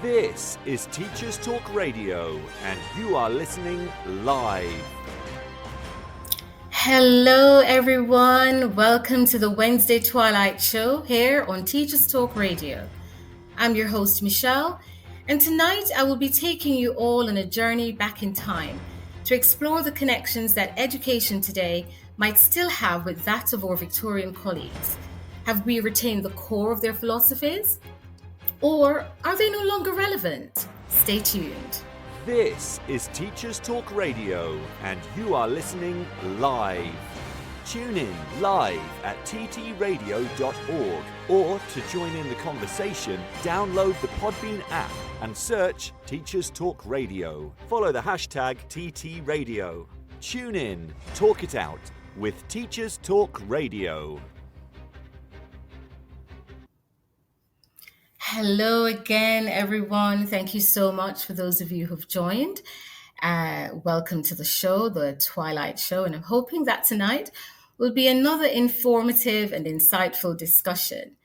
This is Teachers Talk Radio, and you are listening live. Hello, everyone. Welcome to the Wednesday Twilight Show here on Teachers Talk Radio. I'm your host, Michelle, and tonight I will be taking you all on a journey back in time to explore the connections that education today might still have with that of our Victorian colleagues. Have we retained the core of their philosophies? Or are they no longer relevant? Stay tuned. This is Teachers Talk Radio, and you are listening live. Tune in live at ttradio.org, or to join in the conversation, download the Podbean app and search Teachers Talk Radio. Follow the hashtag TTRadio. Tune in, talk it out with Teachers Talk Radio. Hello again, everyone. Thank you so much for those of you who've joined. Welcome to the show, the Twilight Show, and I'm hoping that tonight will be another informative and insightful discussion.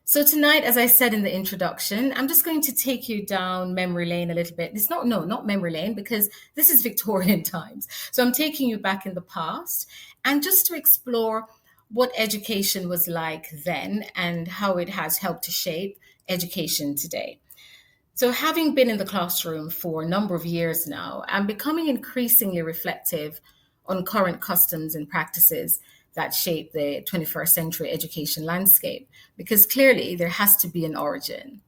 So tonight, as I said in the introduction, I'm just going to take you down memory lane a little bit. Not memory lane, because this is Victorian times. So I'm taking you back in the past, and just to explore what education was like then and how it has helped to shape education today. So having been in the classroom for a number of years now, I'm becoming increasingly reflective on current customs and practices that shape the 21st century education landscape, because clearly there has to be an origin.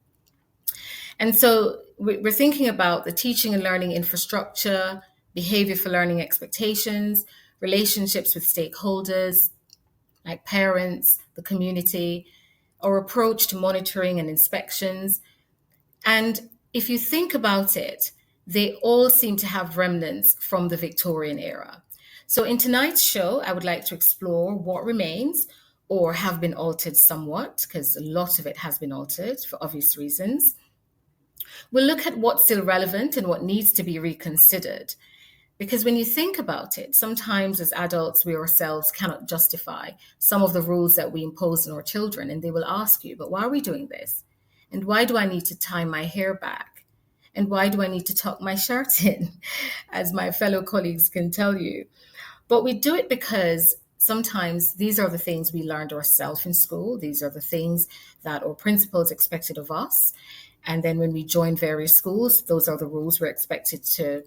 And so we're thinking about the teaching and learning infrastructure, behavior for learning expectations, relationships with stakeholders like parents, the community, our approach to monitoring and inspections. And if you think about it, they all seem to have remnants from the Victorian era. So in tonight's show, I would like to explore what remains or have been altered somewhat, because a lot of it has been altered for obvious reasons. We'll look at what's still relevant and what needs to be reconsidered. Because when you think about it, sometimes as adults, we ourselves cannot justify some of the rules that we impose on our children. And they will ask you, but why are we doing this? And why do I need to tie my hair back? And why do I need to tuck my shirt in? As my fellow colleagues can tell you. But we do it because sometimes these are the things we learned ourselves in school. These are the things that our principals expected of us. And then when we join various schools, those are the rules we're expected to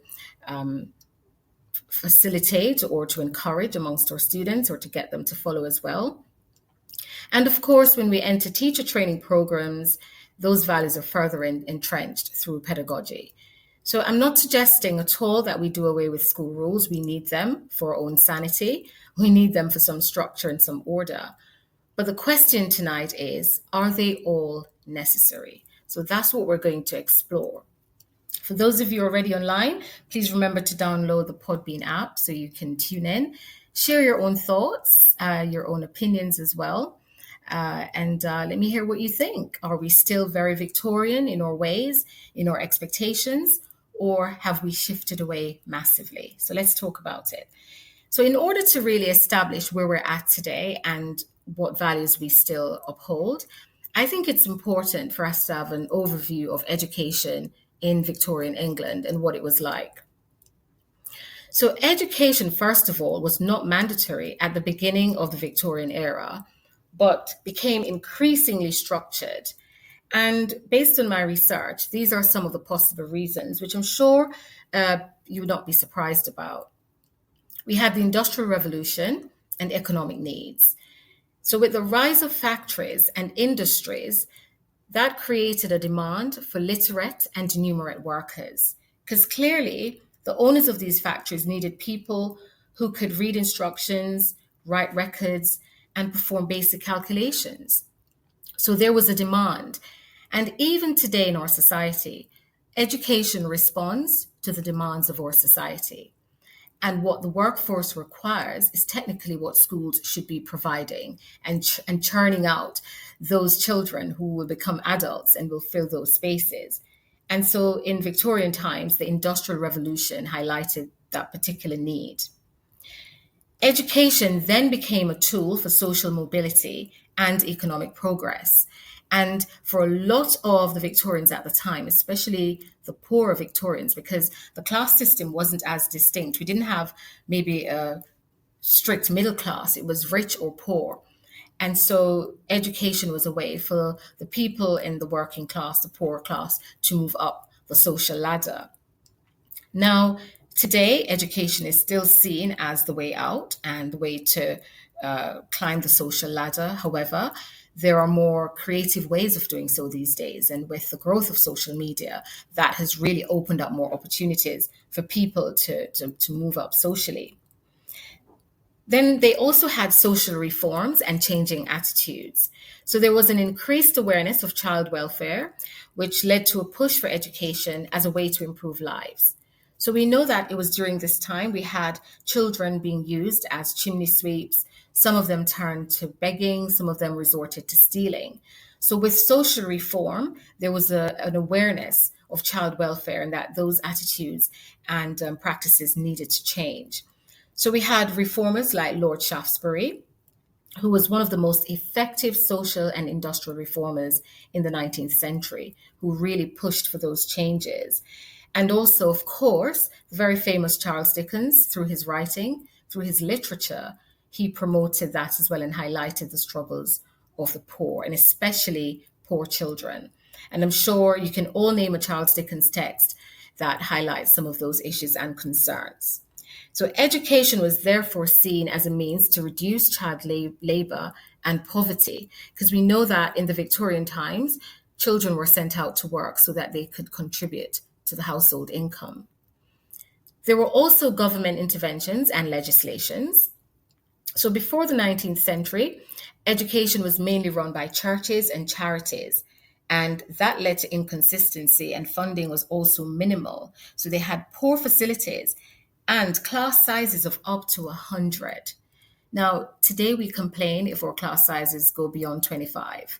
facilitate or to encourage amongst our students or to get them to follow as well. And of course, when we enter teacher training programs, those values are further entrenched through pedagogy. So I'm not suggesting at all that we do away with school rules. We need them for our own sanity. We need them for some structure and some order. But the question tonight is, are they all necessary? So that's what we're going to explore. For those of you already online, please remember to download the Podbean app so you can tune in, share your own thoughts, your own opinions as well. And let me hear what you think. Are we still very Victorian in our ways, in our expectations, or have we shifted away massively? So let's talk about it. So in order to really establish where we're at today and what values we still uphold, I think it's important for us to have an overview of education in Victorian England and what it was like. So education, first of all, was not mandatory at the beginning of the Victorian era, but became increasingly structured. And based on my research, these are some of the possible reasons, which I'm sure you would not be surprised about. We had the Industrial Revolution and economic needs. So with the rise of factories and industries, that created a demand for literate and numerate workers, because clearly the owners of these factories needed people who could read instructions, write records, and perform basic calculations. So there was a demand. And even today in our society, education responds to the demands of our society. And what the workforce requires is technically what schools should be providing and churning out those children who will become adults and will fill those spaces. And so in Victorian times, the Industrial Revolution highlighted that particular need. Education then became a tool for social mobility and economic progress. And for a lot of the Victorians at the time, especially the poorer Victorians, because the class system wasn't as distinct, we didn't have maybe a strict middle class, it was rich or poor. And so education was a way for the people in the working class, the poorer class, to move up the social ladder. Now, today, education is still seen as the way out and the way to climb the social ladder. However, there are more creative ways of doing so these days. And with the growth of social media, that has really opened up more opportunities for people to move up socially. Then they also had social reforms and changing attitudes. So there was an increased awareness of child welfare, which led to a push for education as a way to improve lives. So we know that it was during this time we had children being used as chimney sweeps. Some of them turned to begging, some of them resorted to stealing. So with social reform, there was an awareness of child welfare and that those attitudes and practices needed to change. So we had reformers like Lord Shaftesbury, who was one of the most effective social and industrial reformers in the 19th century, who really pushed for those changes. And also, of course, the very famous Charles Dickens, through his writing, through his literature, he promoted that as well and highlighted the struggles of the poor, and especially poor children. And I'm sure you can all name a Charles Dickens text that highlights some of those issues and concerns. So education was therefore seen as a means to reduce child labor and poverty, because we know that in the Victorian times, children were sent out to work so that they could contribute to the household income. There were also government interventions and legislations. So before the 19th century, education was mainly run by churches and charities. And that led to inconsistency, and funding was also minimal. So they had poor facilities and class sizes of up to 100. Now, today we complain if our class sizes go beyond 25.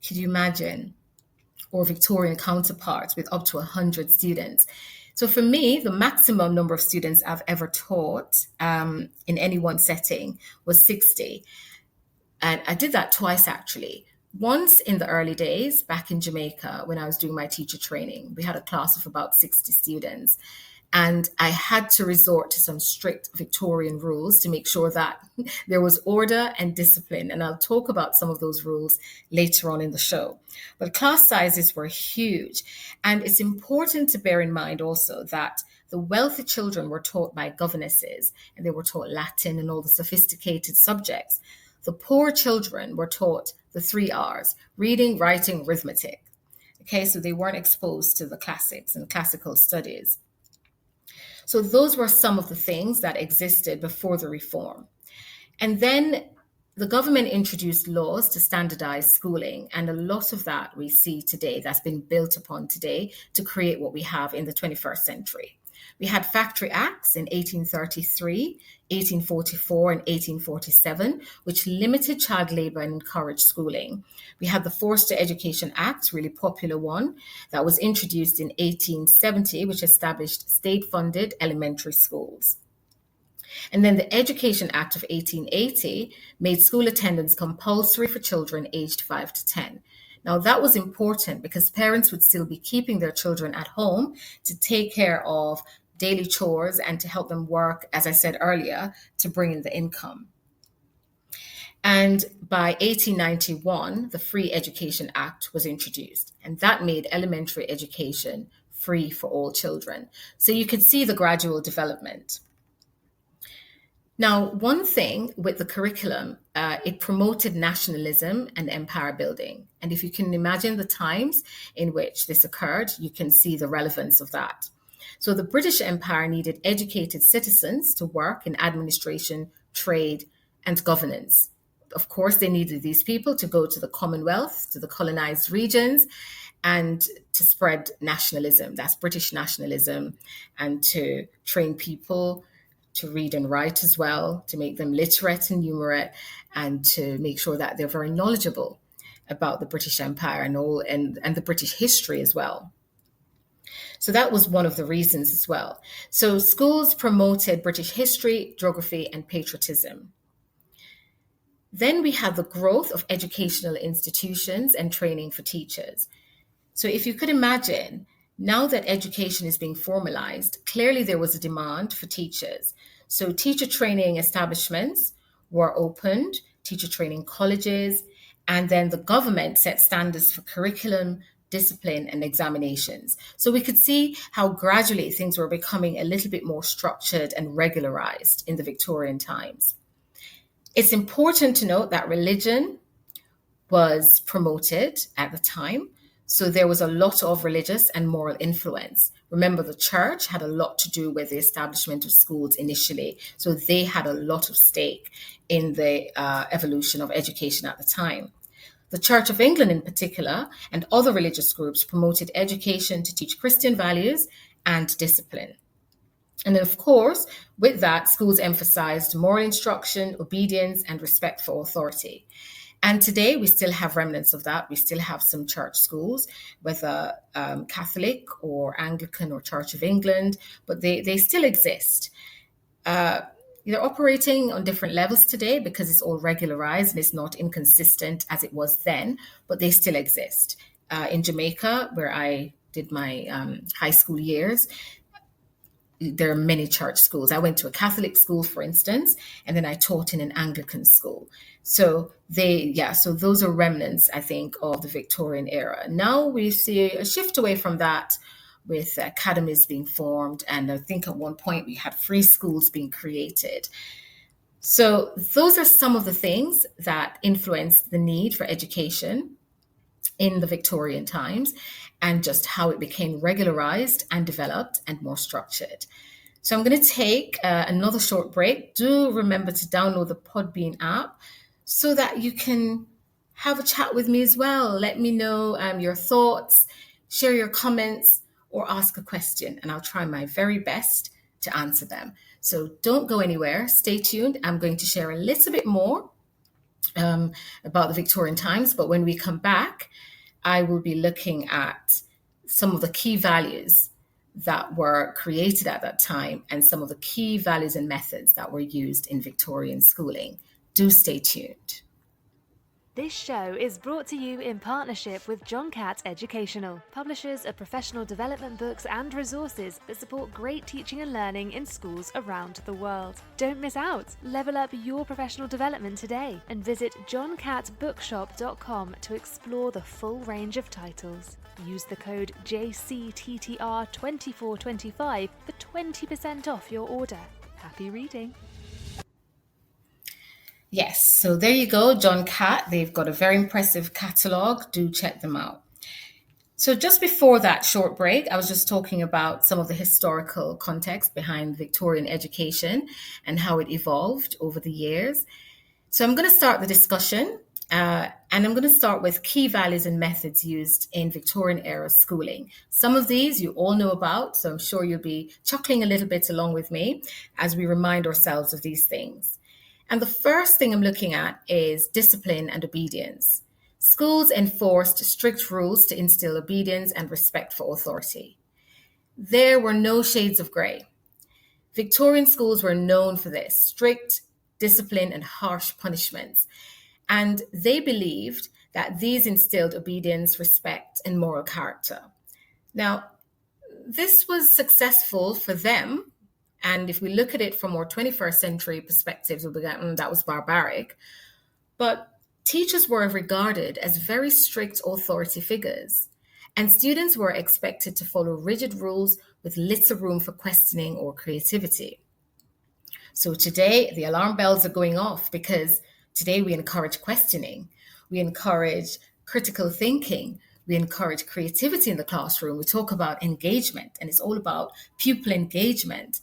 Could you imagine? Or Victorian counterparts with up to 100 students. So for me, the maximum number of students I've ever taught in any one setting was 60. And I did that twice, actually. Once in the early days back in Jamaica when I was doing my teacher training, we had a class of about 60 students. And I had to resort to some strict Victorian rules to make sure that there was order and discipline. And I'll talk about some of those rules later on in the show. But class sizes were huge. And it's important to bear in mind also that the wealthy children were taught by governesses, and they were taught Latin and all the sophisticated subjects. The poor children were taught the 3 R's: reading, writing, arithmetic. Okay, so they weren't exposed to the classics and classical studies. So those were some of the things that existed before the reform. And then the government introduced laws to standardize schooling. And a lot of that we see today that's been built upon today to create what we have in the 21st century. We had Factory Acts in 1833, 1844, and 1847, which limited child labor and encouraged schooling. We had the Forced to Education Act, really popular one, that was introduced in 1870, which established state-funded elementary schools. And then the Education Act of 1880 made school attendance compulsory for children aged 5 to 10. Now, that was important because parents would still be keeping their children at home to take care of daily chores and to help them work, as I said earlier, to bring in the income. And by 1891, the Free Education Act was introduced, and that made elementary education free for all children. So you could see the gradual development. Now, one thing with the curriculum, it promoted nationalism and empire building. And if you can imagine the times in which this occurred, you can see the relevance of that. So the British Empire needed educated citizens to work in administration, trade, and governance. Of course, they needed these people to go to the Commonwealth, to the colonized regions, and to spread nationalism, that's British nationalism, and to train people to read and write as well, to make them literate and numerate, and to make sure that they're very knowledgeable about the British Empire and the British history as well. So that was one of the reasons as well. So schools promoted British history, geography, and patriotism. Then we had the growth of educational institutions and training for teachers. So if you could imagine, now that education is being formalized, clearly there was a demand for teachers. So teacher training establishments were opened, teacher training colleges, and then the government set standards for curriculum, discipline, and examinations. So we could see how gradually things were becoming a little bit more structured and regularized in the Victorian times. It's important to note that religion was promoted at the time. So there was a lot of religious and moral influence. Remember, the church had a lot to do with the establishment of schools initially. So they had a lot of stake in the evolution of education at the time. The Church of England, in particular, and other religious groups promoted education to teach Christian values and discipline. And then, of course, with that, schools emphasized moral instruction, obedience, and respect for authority. And today, we still have remnants of that. We still have some church schools, whether Catholic or Anglican or Church of England, but they still exist. They're operating on different levels today because it's all regularized and it's not inconsistent as it was then, but they still exist. In Jamaica, where I did my high school years, there are many church schools. I went to a Catholic school, for instance, and then I taught in an Anglican school. So so those are remnants, I think, of the Victorian era. Now we see a shift away from that with academies being formed. And I think at one point we had free schools being created. So those are some of the things that influenced the need for education in the Victorian times and just how it became regularized and developed and more structured. So I'm going to take another short break. Do remember to download the Podbean app so that you can have a chat with me as well. Let me know your thoughts, share your comments, or ask a question, and I'll try my very best to answer them. So don't go anywhere. Stay tuned. I'm going to share a little bit more about the Victorian times, but when we come back, I will be looking at some of the key values that were created at that time and some of the key values and methods that were used in Victorian schooling. Do stay tuned. This show is brought to you in partnership with John Catt Educational, publishers of professional development books and resources that support great teaching and learning in schools around the world. Don't miss out. Level up your professional development today and visit johncattbookshop.com to explore the full range of titles. Use the code JCTTR2425 for 20% off your order. Happy reading. Yes, so there you go, John Catt. They've got a very impressive catalogue. Do check them out. So just before that short break, I was just talking about some of the historical context behind Victorian education and how it evolved over the years. So I'm going to start the discussion, and I'm going to start with key values and methods used in Victorian era schooling. Some of these you all know about, so I'm sure you'll be chuckling a little bit along with me as we remind ourselves of these things. And the first thing I'm looking at is discipline and obedience. Schools enforced strict rules to instill obedience and respect for authority. There were no shades of grey. Victorian schools were known for this, strict discipline and harsh punishments. And they believed that these instilled obedience, respect, and moral character. Now, this was successful for them. And if we look at it from more 21st century perspectives, we'll be like, that was barbaric. But teachers were regarded as very strict authority figures, and students were expected to follow rigid rules with little room for questioning or creativity. So today, the alarm bells are going off because today we encourage questioning, we encourage critical thinking, we encourage creativity in the classroom. We talk about engagement, and it's all about pupil engagement.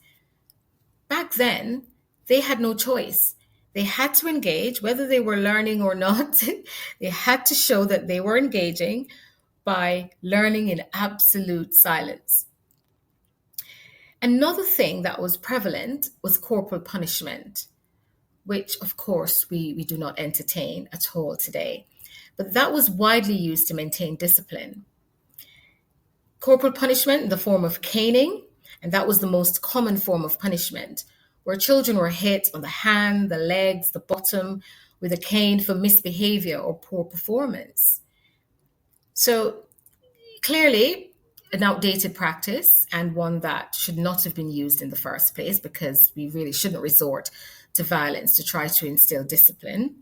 Back then, they had no choice. They had to engage, whether they were learning or not. They had to show that they were engaging by learning in absolute silence. Another thing that was prevalent was corporal punishment, which, of course, we do not entertain at all today. But that was widely used to maintain discipline. Corporal punishment in the form of caning, and that was the most common form of punishment, where children were hit on the hand, the legs, the bottom with a cane for misbehavior or poor performance. So clearly, an outdated practice and one that should not have been used in the first place, because we really shouldn't resort to violence to try to instill discipline.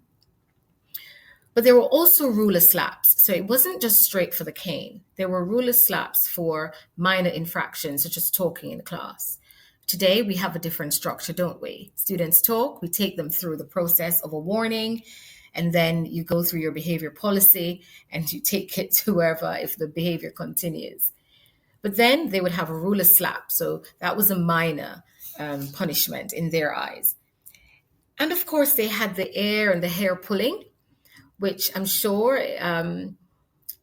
But there were also ruler slaps. So it wasn't just straight for the cane. There were ruler slaps for minor infractions, such as talking in class. Today, we have a different structure, don't we? Students talk, we take them through the process of a warning, and then you go through your behavior policy and you take it to wherever if the behavior continues. But then they would have a ruler slap. So that was a minor punishment in their eyes. And of course, they had the air and the hair pulling, which I'm sure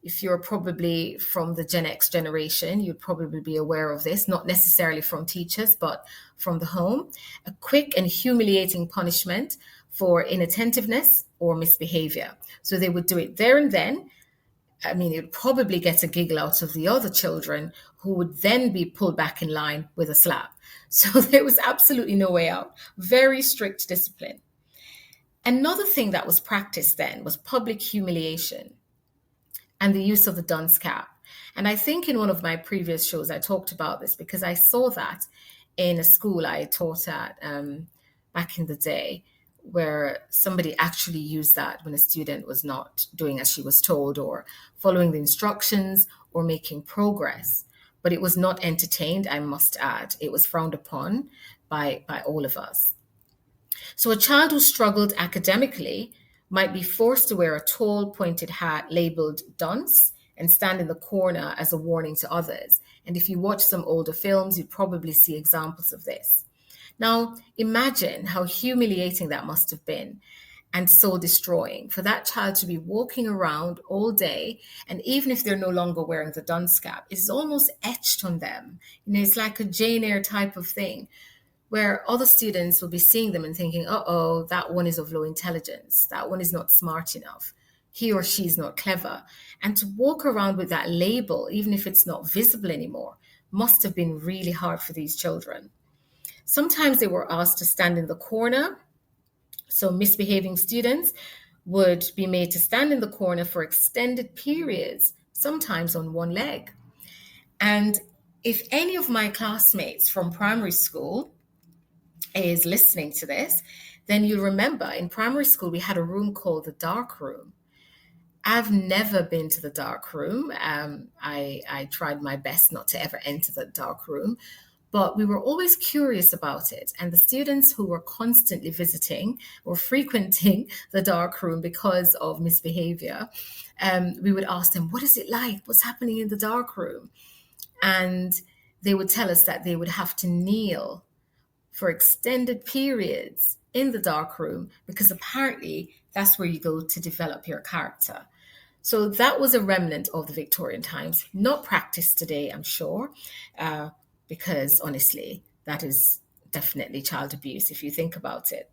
if you're probably from the Gen X generation, you'd probably be aware of this, not necessarily from teachers, but from the home. A quick and humiliating punishment for inattentiveness or misbehavior. So they would do it there and then. I mean, it would probably get a giggle out of the other children who would then be pulled back in line with a slap. So there was absolutely no way out. Very strict discipline. Another thing that was practiced then was public humiliation and the use of the dunce cap. And I think in one of my previous shows, I talked about this because I saw that in a school I taught at back in the day, where somebody actually used that when a student was not doing as she was told or following the instructions or making progress. But it was not entertained, I must add. It was frowned upon by all of us. So a child who struggled academically might be forced to wear a tall, pointed hat labeled dunce and stand in the corner as a warning to others. And if you watch some older films, you'd probably see examples of this. Now, imagine how humiliating that must have been and so destroying for that child to be walking around all day. And even if they're no longer wearing the dunce cap, it's almost etched on them. You know, it's like a Jane Eyre type of thing, where other students will be seeing them and thinking, uh-oh, that one is of low intelligence. That one is not smart enough. He or she is not clever. And to walk around with that label, even if it's not visible anymore, must have been really hard for these children. Sometimes they were asked to stand in the corner. So misbehaving students would be made to stand in the corner for extended periods, sometimes on one leg. And if any of my classmates from primary school is listening to this, then you remember in primary school, we had a room called the dark room. I've never been to the dark room. I tried my best not to ever enter the dark room, but we were always curious about it. And the students who were constantly visiting or frequenting the dark room because of misbehavior, we would ask them, what is it like? What's happening in the dark room? And they would tell us that they would have to kneel for extended periods in the dark room because apparently that's where you go to develop your character. So that was a remnant of the Victorian times, not practiced today, I'm sure, because honestly, that is definitely child abuse if you think about it.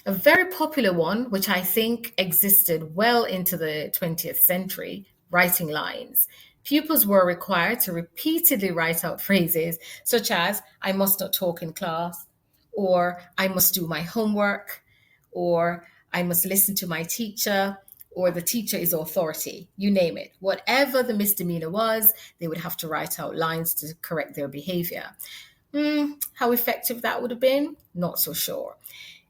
A very popular one, which I think existed well into the 20th century, writing lines. Pupils were required to repeatedly write out phrases such as, I must not talk in class, or I must do my homework, or I must listen to my teacher, or the teacher is authority, you name it. Whatever the misdemeanor was, they would have to write out lines to correct their behavior. How effective that would have been? Not so sure.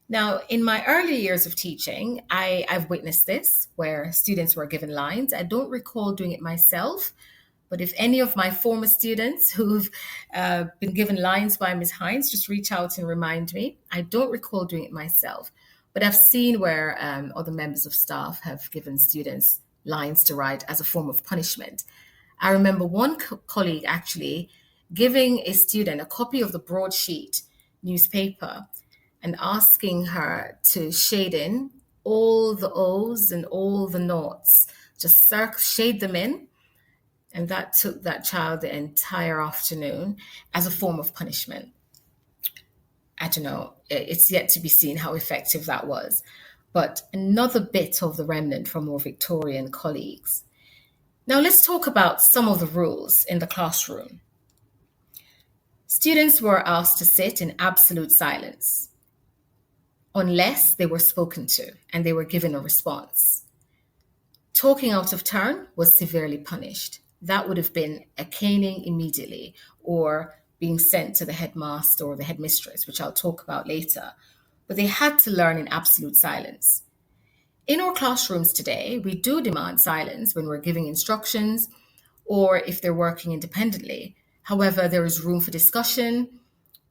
Now, in my early years of teaching, I've witnessed this, where students were given lines. I don't recall doing it myself, but if any of my former students who've been given lines by Ms. Hinds, just reach out and remind me. I don't recall doing it myself, but I've seen where other members of staff have given students lines to write as a form of punishment. I remember one colleague actually giving a student a copy of the broadsheet newspaper and asking her to shade in all the O's and all the noughts, just shade them in. And that took that child the entire afternoon as a form of punishment. I don't know, it's yet to be seen how effective that was. But another bit of the remnant from more Victorian colleagues. Now let's talk about some of the rules in the classroom. Students were asked to sit in absolute silence unless they were spoken to and they were given a response. Talking out of turn was severely punished. That would have been a caning immediately or being sent to the headmaster or the headmistress, which I'll talk about later. But they had to learn in absolute silence. In our classrooms today, we do demand silence when we're giving instructions or if they're working independently. However, there is room for discussion.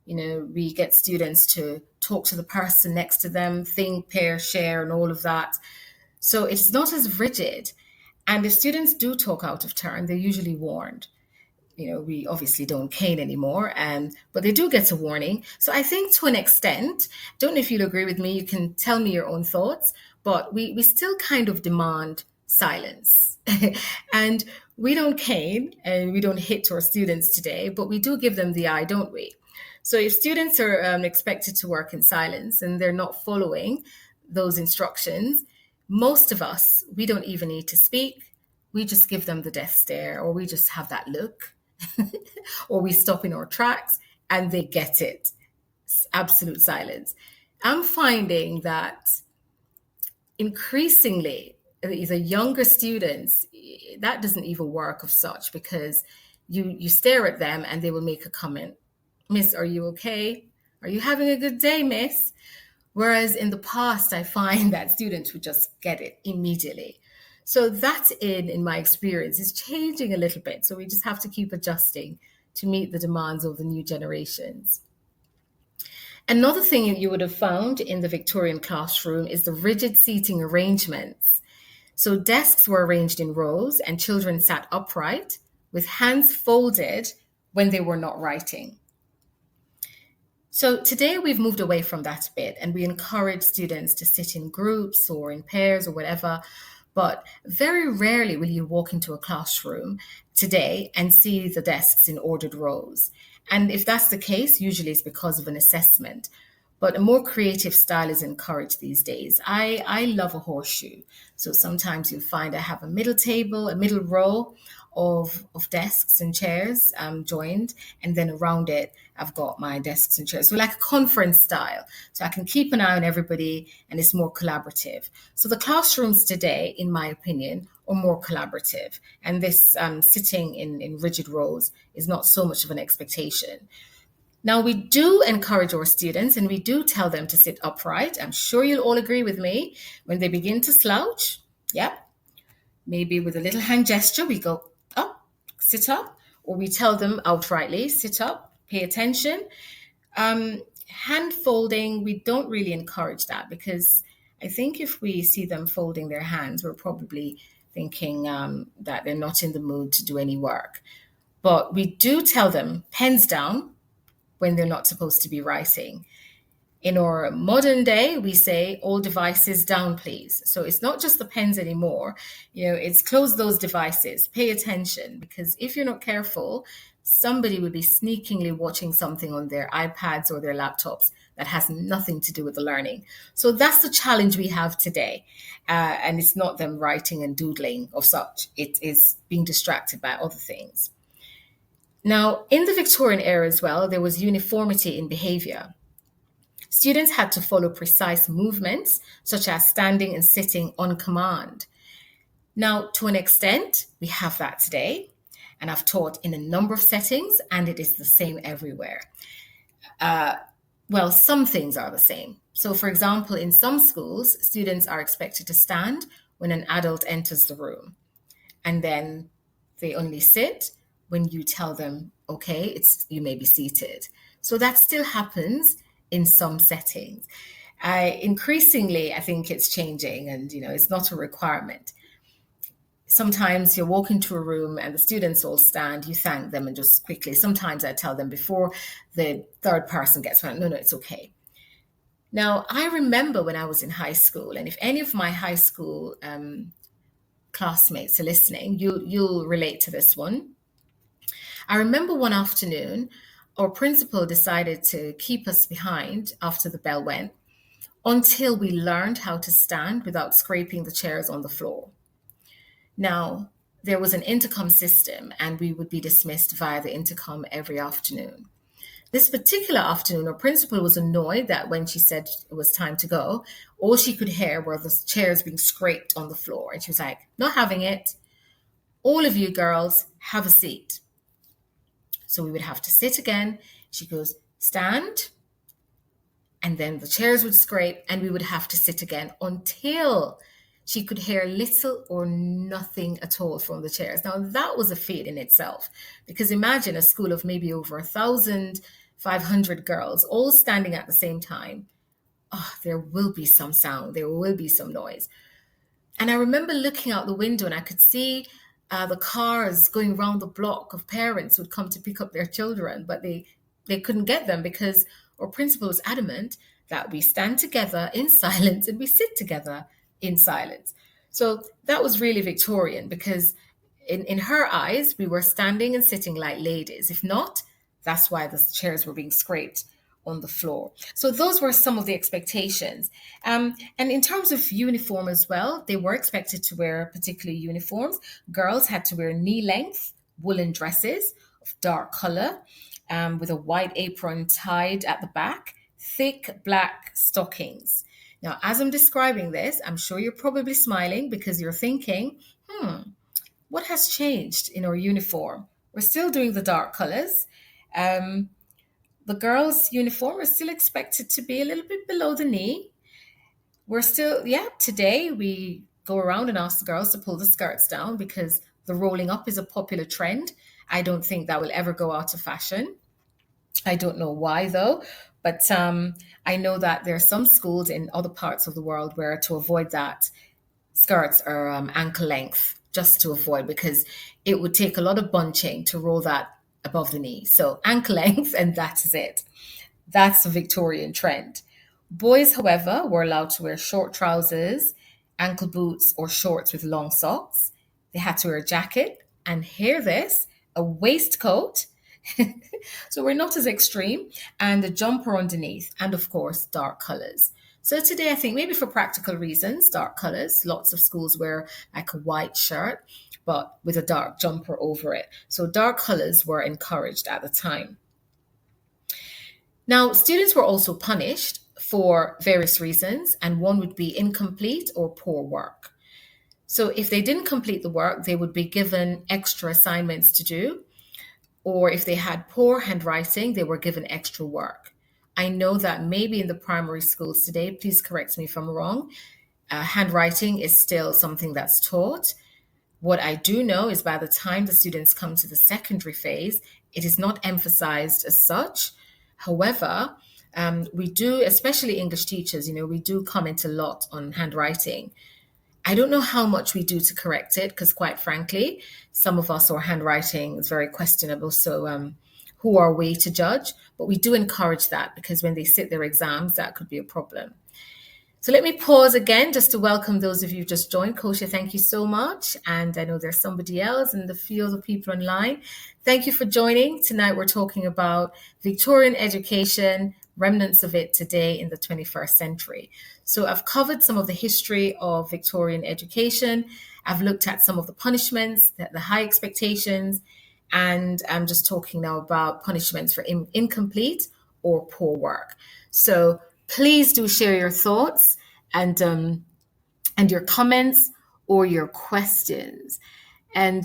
We get students to talk to the person next to them, think, pair, share, and all of that. So it's not as rigid. And if students do talk out of turn, they're usually warned. We obviously don't cane anymore, but they do get a warning. So I think to an extent, don't know if you'll agree with me, you can tell me your own thoughts, but we still kind of demand silence. And we don't cane and we don't hit our students today, but we do give them the eye, don't we? So if students are expected to work in silence and they're not following those instructions, most of us, we don't even need to speak. We just give them the death stare, or we just have that look, or we stop in our tracks and they get it. It's absolute silence. I'm finding that increasingly, the younger students, that doesn't even work of such, because you stare at them and they will make a comment. Miss, are you okay? Are you having a good day, miss? Whereas in the past, I find that students would just get it immediately. So that, in my experience, is changing a little bit. So we just have to keep adjusting to meet the demands of the new generations. Another thing you would have found in the Victorian classroom is the rigid seating arrangements. So desks were arranged in rows and children sat upright with hands folded when they were not writing. So today we've moved away from that a bit and we encourage students to sit in groups or in pairs or whatever. But very rarely will you walk into a classroom today and see the desks in ordered rows. And if that's the case, usually it's because of an assessment. But a more creative style is encouraged these days. I love a horseshoe. So sometimes you'll find I have a middle table, a middle row of desks and chairs joined, and then around it I've got my desks and chairs. So like a conference style. So I can keep an eye on everybody and it's more collaborative. So the classrooms today, in my opinion, are more collaborative. And this sitting in rigid rows is not so much of an expectation. Now, we do encourage our students and we do tell them to sit upright. I'm sure you'll all agree with me. When they begin to slouch, maybe with a little hand gesture, we go up, sit up, or we tell them outrightly, sit up, pay attention. Hand folding, we don't really encourage that, because I think if we see them folding their hands, we're probably thinking that they're not in the mood to do any work. But we do tell them pens down when they're not supposed to be writing. In our modern day, we say all devices down, please. So it's not just the pens anymore. It's close those devices, pay attention, because if you're not careful, somebody will be sneakingly watching something on their iPads or their laptops that has nothing to do with the learning. So that's the challenge we have today. And it's not them writing and doodling of such. It is being distracted by other things. Now, in the Victorian era as well, there was uniformity in behavior. Students had to follow precise movements, such as standing and sitting on command. Now, to an extent, we have that today, and I've taught in a number of settings, and it is the same everywhere. Some things are the same. So, for example, in some schools, students are expected to stand when an adult enters the room, and then they only sit when you tell them, okay, you may be seated. So that still happens in some settings. Increasingly, I think it's changing, and it's not a requirement. Sometimes you walk into a room and the students all stand, you thank them and just quickly. Sometimes I tell them before the third person gets around, no, it's okay. Now, I remember when I was in high school, and if any of my high school classmates are listening, you'll relate to this one. I remember one afternoon, our principal decided to keep us behind after the bell went until we learned how to stand without scraping the chairs on the floor. Now, there was an intercom system, and we would be dismissed via the intercom every afternoon. This particular afternoon, our principal was annoyed that when she said it was time to go, all she could hear were the chairs being scraped on the floor. And she was like, not having it. All of you girls, have a seat. So we would have to sit again. She goes, stand. And then the chairs would scrape and we would have to sit again until she could hear little or nothing at all from the chairs. Now, that was a feat in itself, because imagine a school of maybe over 1,500 girls all standing at the same time. Oh, there will be some sound. There will be some noise. And I remember looking out the window and I could see the cars going around the block of parents who'd come to pick up their children, but they couldn't get them because our principal was adamant that we stand together in silence and we sit together in silence. So that was really Victorian, because in her eyes, we were standing and sitting like ladies. If not, that's why the chairs were being scraped on the floor. So those were some of the expectations. And in terms of uniform as well, they were expected to wear particular uniforms. Girls had to wear knee-length woolen dresses of dark color, with a white apron tied at the back, thick black stockings. Now, as I'm describing this, I'm sure you're probably smiling because you're thinking, what has changed in our uniform? We're still doing the dark colors. The girls' uniform is still expected to be a little bit below the knee. We're still, today we go around and ask the girls to pull the skirts down because the rolling up is a popular trend. I don't think that will ever go out of fashion. I don't know why though, but I know that there are some schools in other parts of the world where, to avoid that, skirts are ankle length, just to avoid, because it would take a lot of bunching to roll that above the knee. So ankle length, and that is it. That's a Victorian trend. Boys, however, were allowed to wear short trousers, ankle boots, or shorts with long socks. They had to wear a jacket, and hear this, a waistcoat. So we're not as extreme, and a jumper underneath, and of course, dark colors. So today, I think maybe for practical reasons, dark colors, lots of schools wear like a white shirt, but with a dark jumper over it. So dark colors were encouraged at the time. Now, students were also punished for various reasons, and one would be incomplete or poor work. So if they didn't complete the work, they would be given extra assignments to do, or if they had poor handwriting, they were given extra work. I know that maybe in the primary schools today, please correct me if I'm wrong, handwriting is still something that's taught. What I do know is by the time the students come to the secondary phase, it is not emphasized as such. However, we do, especially English teachers, we do comment a lot on handwriting. I don't know how much we do to correct it, because quite frankly, some of us, our handwriting is very questionable. So who are we to judge? But we do encourage that, because when they sit their exams, that could be a problem. So let me pause again just to welcome those of you who just joined. Kosha, thank you so much. And I know there's somebody else and a few other people online. Thank you for joining. Tonight we're talking about Victorian education, remnants of it today in the 21st century. So I've covered some of the history of Victorian education. I've looked at some of the punishments, the high expectations, and I'm just talking now about punishments for incomplete or poor work. So please do share your thoughts and your comments or your questions. And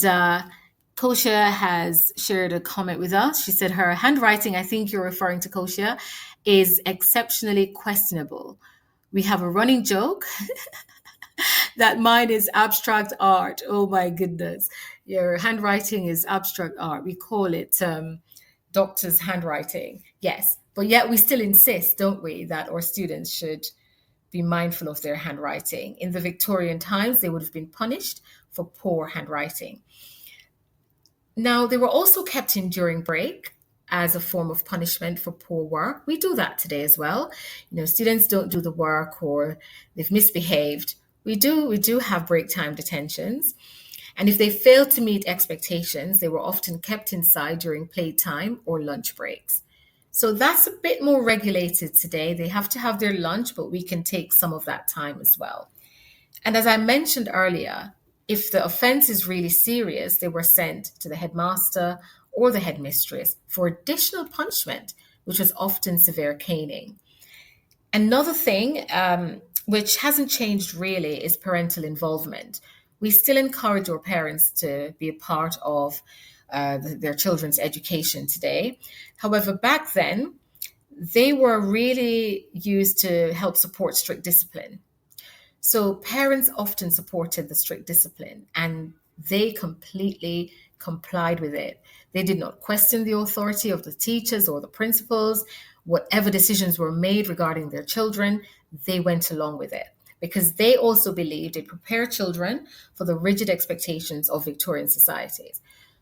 Kosha has shared a comment with us. She said her handwriting, I think you're referring to Kosha, is exceptionally questionable. We have a running joke that mine is abstract art. Oh my goodness. Your handwriting is abstract art. We call it doctor's handwriting. Yes. But yet we still insist, don't we, that our students should be mindful of their handwriting. In the Victorian times, they would have been punished for poor handwriting. Now, they were also kept in during break as a form of punishment for poor work. We do that today as well. Students don't do the work or they've misbehaved. We do have break time detentions. And if they failed to meet expectations, they were often kept inside during playtime or lunch breaks. So that's a bit more regulated today. They have to have their lunch, but we can take some of that time as well. And as I mentioned earlier, If the offense is really serious, they were sent to the headmaster or the headmistress for additional punishment, which was often severe caning. Another thing, which hasn't changed really, is parental involvement. We still encourage our parents to be a part of their children's education today. However, back then, they were really used to help support strict discipline. So parents often supported the strict discipline and they completely complied with it. They did not question the authority of the teachers or the principals. Whatever decisions were made regarding their children, they went along with it because they also believed it prepared children for the rigid expectations of Victorian societies.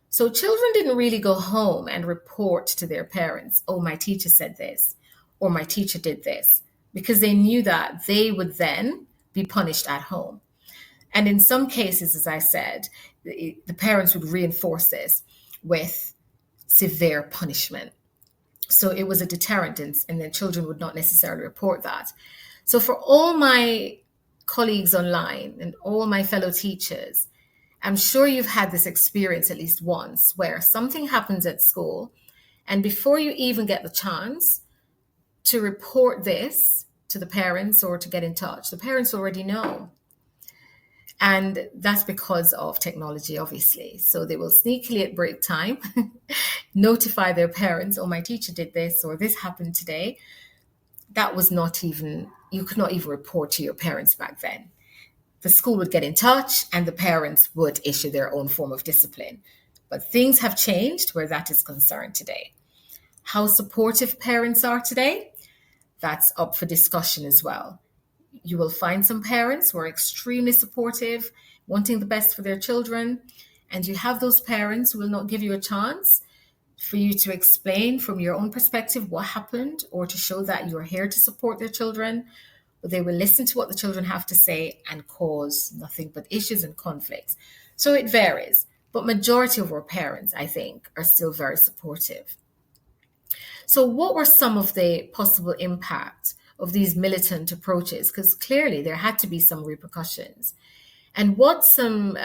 So children didn't really go home and report to their parents, oh, my teacher said this, or my teacher did this, because they knew that they would then be punished at home. And in some cases, as I said, the parents would reinforce this with severe punishment. So it was a deterrent, and then children would not necessarily report that. So for all my colleagues online and all my fellow teachers, I'm sure you've had this experience at least once where something happens at school, and before you even get the chance to report this to the parents or to get in touch, the parents already know. And that's because of technology, obviously. So they will sneakily at break time notify their parents, oh, my teacher did this, or this happened today. That was not even, you could not even report to your parents back then. The school would get in touch and the parents would issue their own form of discipline. But things have changed where that is concerned today. How supportive parents are today, that's up for discussion as well. You will find some parents who are extremely supportive, wanting the best for their children. And you have those parents who will not give you a chance for you to explain from your own perspective what happened or to show that you're here to support their children. But they will listen to what the children have to say and cause nothing but issues and conflicts. So it varies. But majority of our parents, I think, are still very supportive. So what were some of the possible impacts of these militant approaches? Because clearly there had to be some repercussions. And what some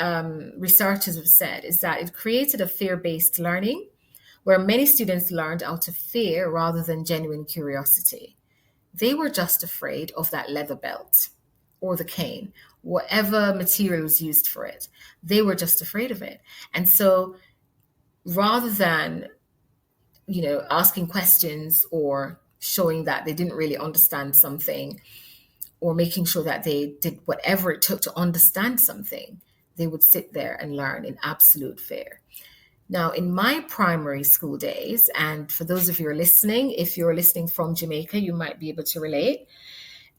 researchers have said is that it created a fear-based learning where many students learned out of fear rather than genuine curiosity. They were just afraid of that leather belt or the cane, whatever material was used for it. They were just afraid of it. And so rather than, asking questions or showing that they didn't really understand something or making sure that they did whatever it took to understand something, they would sit there and learn in absolute fear. Now, in my primary school days, and for those of you who are listening, if you're listening from Jamaica, you might be able to relate.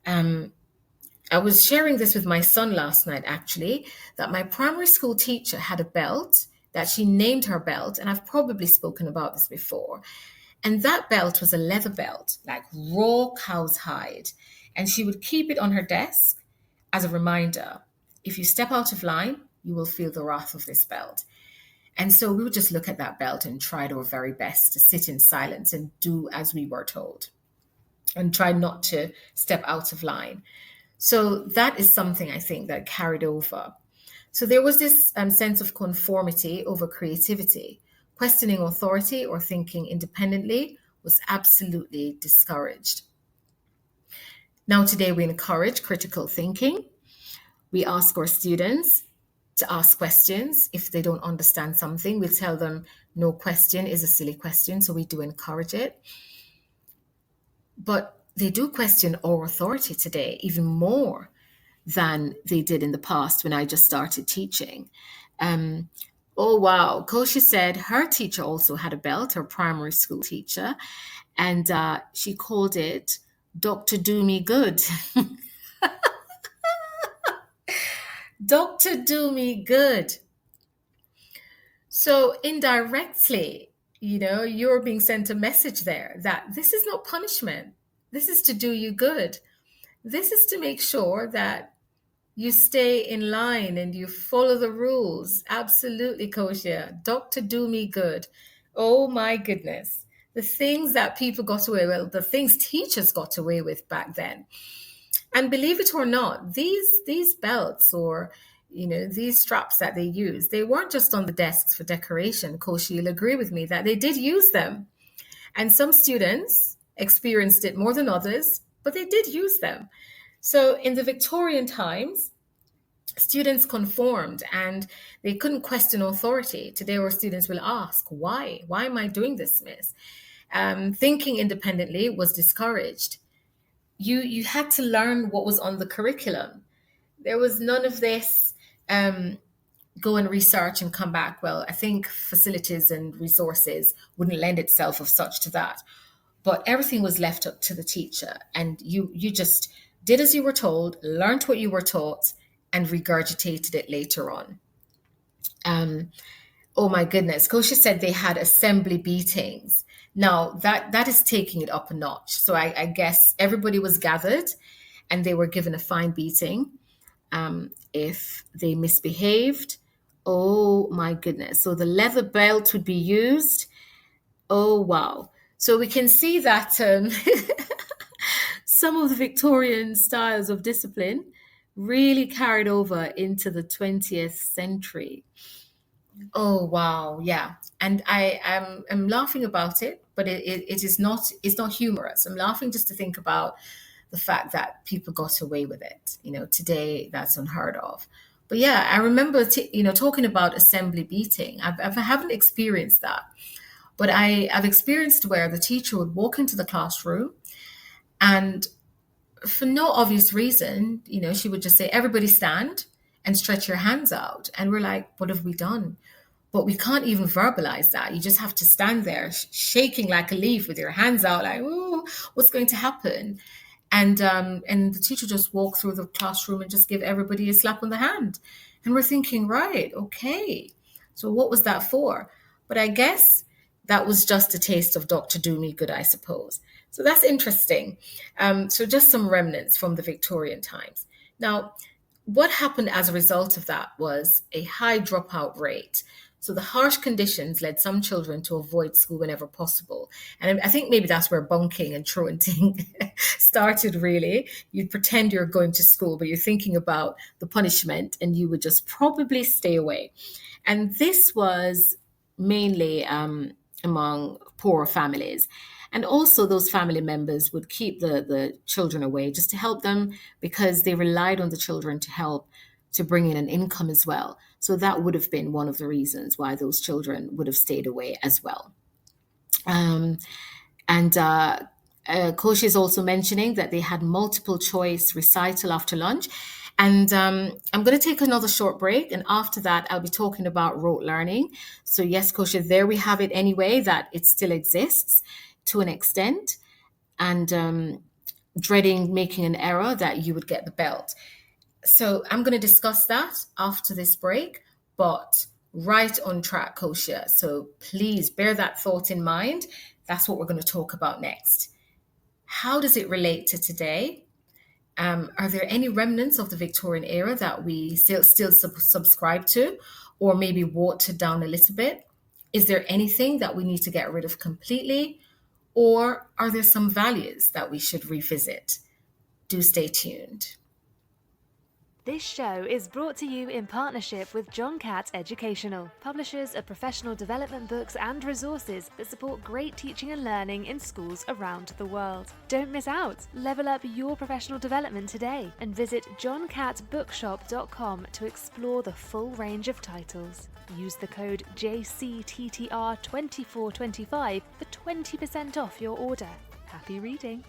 I was sharing this with my son last night, actually, that my primary school teacher had a belt that she named her belt, and I've probably spoken about this before. And that belt was a leather belt, like raw cow's hide. And she would keep it on her desk as a reminder. If you step out of line, you will feel the wrath of this belt. And so we would just look at that belt and try our very best to sit in silence and do as we were told and try not to step out of line. So that is something I think that carried over. So there was this sense of conformity over creativity. Questioning authority or thinking independently was absolutely discouraged. Now today we encourage critical thinking. We ask our students to ask questions. If they don't understand something, we tell them no question is a silly question, so we do encourage it. But they do question our authority today even more than they did in the past when I just started teaching. Oh, wow. Kosha said her teacher also had a belt, her primary school teacher, and she called it Dr. Do Me Good. Dr. Do Me Good. So indirectly, you're being sent a message there that this is not punishment. This is to do you good. This is to make sure that you stay in line and you follow the rules. Absolutely, Kosha. Dr. Do Me Good. Oh my goodness. The things that people got away with, the things teachers got away with back then. And believe it or not, these belts or, these straps that they use, they weren't just on the desks for decoration. Coach, you'll agree with me that they did use them. And some students experienced it more than others, but they did use them. So in the Victorian times, students conformed and they couldn't question authority. Today, our students will ask, why? Why am I doing this, miss? Thinking independently was discouraged. You had to learn what was on the curriculum. There was none of this go and research and come back. Well, I think facilities and resources wouldn't lend itself of such to that. But everything was left up to the teacher. And you just did as you were told, learned what you were taught, and regurgitated it later on. Oh my goodness. Kosha said they had assembly beatings. Now that is taking it up a notch. So I guess everybody was gathered and they were given a fine beating if they misbehaved. Oh my goodness. So the leather belt would be used. Oh, wow. So we can see that some of the Victorian styles of discipline really carried over into the 20th century. Oh, wow. Yeah. And I'm laughing about it, but it's not humorous. I'm laughing just to think about the fact that people got away with it. Today that's unheard of. But yeah, I remember, talking about assembly beating. I haven't experienced that, but I've experienced where the teacher would walk into the classroom and for no obvious reason, she would just say, everybody stand and stretch your hands out. And we're like, what have we done? But we can't even verbalize that. You just have to stand there shaking like a leaf with your hands out like, ooh, what's going to happen? And the teacher just walked through the classroom and just give everybody a slap on the hand. And we're thinking, right, okay. So what was that for? But I guess that was just a taste of Dr. Do Me Good, I suppose. So that's interesting. So just some remnants from the Victorian times. Now, what happened as a result of that was a high dropout rate. So the harsh conditions led some children to avoid school whenever possible. And I think maybe that's where bunking and truanting started, really. You'd pretend you're going to school, but you're thinking about the punishment and you would just probably stay away. And this was mainly among poorer families. And also those family members would keep the children away just to help them because they relied on the children to help to bring in an income as well. So that would have been one of the reasons why those children would have stayed away as well. Koshi is also mentioning that they had multiple choice recital after lunch. And I'm going to take another short break. And after that, I'll be talking about rote learning. So yes, Koshi, there we have it anyway, that it still exists to an extent. And dreading making an error that you would get the belt. So I'm going to discuss that after this break, but right on track, Koshia. So please bear that thought in mind. That's what we're going to talk about next. How does it relate to today? Are there any remnants of the Victorian era that we still subscribe to, or maybe watered down a little bit? Is there anything that we need to get rid of completely, or are there some values that we should revisit? Do stay tuned. This show is brought to you in partnership with John Catt Educational, publishers of professional development books and resources that support great teaching and learning in schools around the world. Don't miss out. Level up your professional development today and visit johncattbookshop.com to explore the full range of titles. Use the code JCTTR2425 for 20% off your order. Happy reading.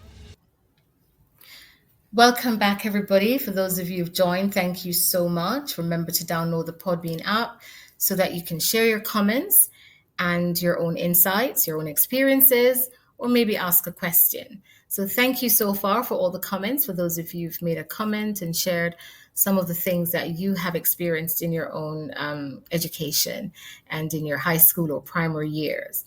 Welcome back, everybody. For those of you who've joined, thank you so much. Remember to download the Podbean app so that you can share your comments and your own insights, your own experiences, or maybe ask a question. So thank you so far for all the comments. For those of you who've made a comment and shared some of the things that you have experienced in your own education and in your high school or primary years.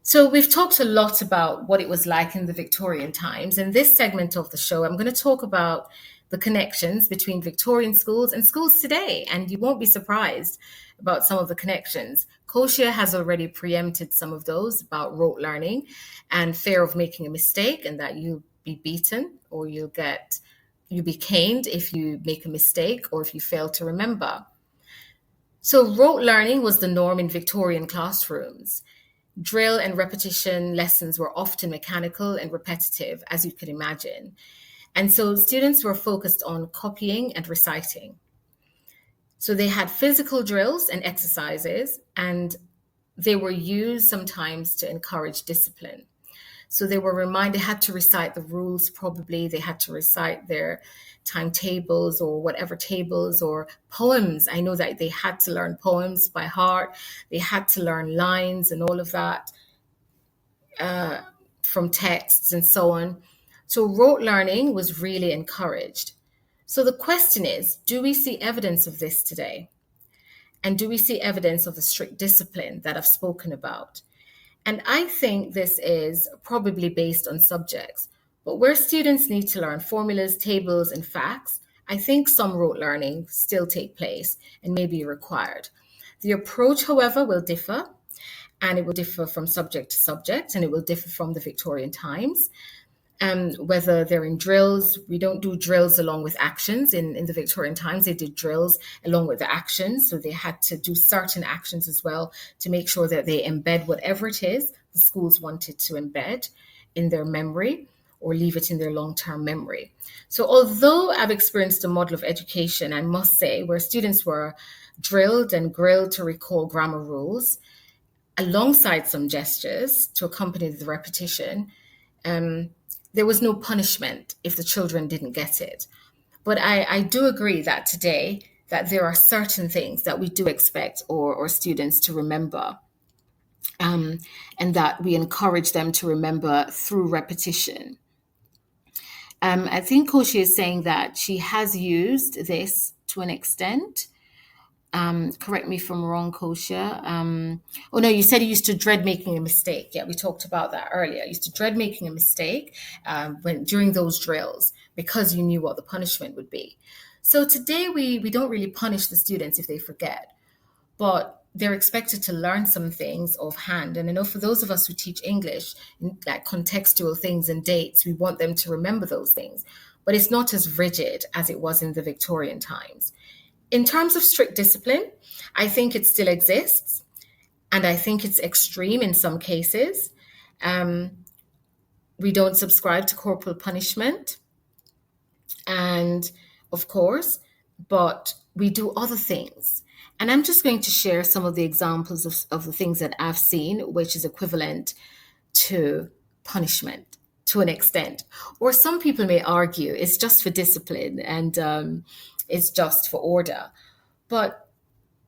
So we've talked a lot about what it was like in the Victorian times. In this segment of the show, I'm going to talk about the connections between Victorian schools and schools today. And you won't be surprised about some of the connections. Koshia has already preempted some of those about rote learning and fear of making a mistake and that you'll be beaten or you'll get, you be caned if you make a mistake or if you fail to remember. So rote learning was the norm in Victorian classrooms. Drill and repetition lessons were often mechanical and repetitive, as you could imagine. And so students were focused on copying and reciting. So they had physical drills and exercises, and they were used sometimes to encourage discipline. So they were reminded, they had to recite the rules probably, they had to recite their timetables or whatever tables or poems. I know that they had to learn poems by heart. They had to learn lines and all of that from texts and so on. So rote learning was really encouraged. So the question is, do we see evidence of this today? And do we see evidence of the strict discipline that I've spoken about? And I think this is probably based on subjects. But where students need to learn formulas, tables, and facts, I think some rote learning still take place and may be required. The approach, however, will differ, and it will differ from subject to subject, and it will differ from the Victorian times. Whether they're in drills, we don't do drills along with actions. In the Victorian times, they did drills along with the actions. So they had to do certain actions as well to make sure that they embed whatever it is the schools wanted to embed in their memory or leave it in their long-term memory. So although I've experienced a model of education, I must say, where students were drilled and grilled to recall grammar rules alongside some gestures to accompany the repetition, there was no punishment if the children didn't get it. But I do agree that today that there are certain things that we do expect our students to remember, and that we encourage them to remember through repetition. I think Koshi is saying that she has used this to an extent. Correct me if I'm wrong, Kosha. Oh no, you said you used to dread making a mistake. Yeah, we talked about that earlier. You used to dread making a mistake during those drills because you knew what the punishment would be. So today we don't really punish the students if they forget, but they're expected to learn some things offhand. And I know for those of us who teach English, like contextual things and dates, we want them to remember those things. But it's not as rigid as it was in the Victorian times. In terms of strict discipline, I think it still exists, and I think it's extreme in some cases. We don't subscribe to corporal punishment, and of course, but we do other things. And I'm just going to share some of the examples of the things that I've seen, which is equivalent to punishment to an extent. Or some people may argue it's just for discipline and it's just for order. But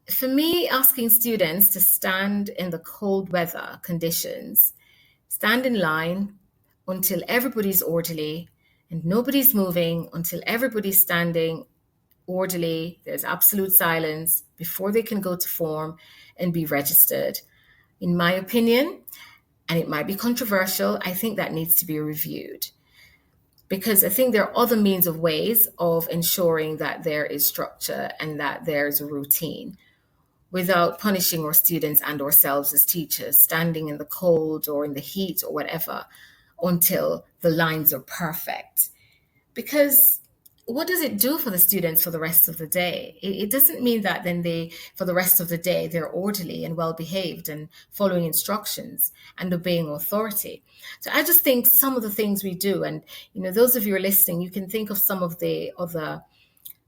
for me, asking students to stand in the cold weather conditions, stand in line until everybody's orderly and nobody's moving, until everybody's standing orderly, there's absolute silence before they can go to form and be registered. In my opinion, and it might be controversial, I think that needs to be reviewed. Because I think there are other means of ways of ensuring that there is structure and that there's a routine without punishing our students and ourselves as teachers, standing in the cold or in the heat or whatever until the lines are perfect. Because what does it do for the students for the rest of the day? It doesn't mean that then for the rest of the day, they're orderly and well behaved and following instructions and obeying authority. So I just think some of the things we do, and those of you who are listening, you can think of some of the other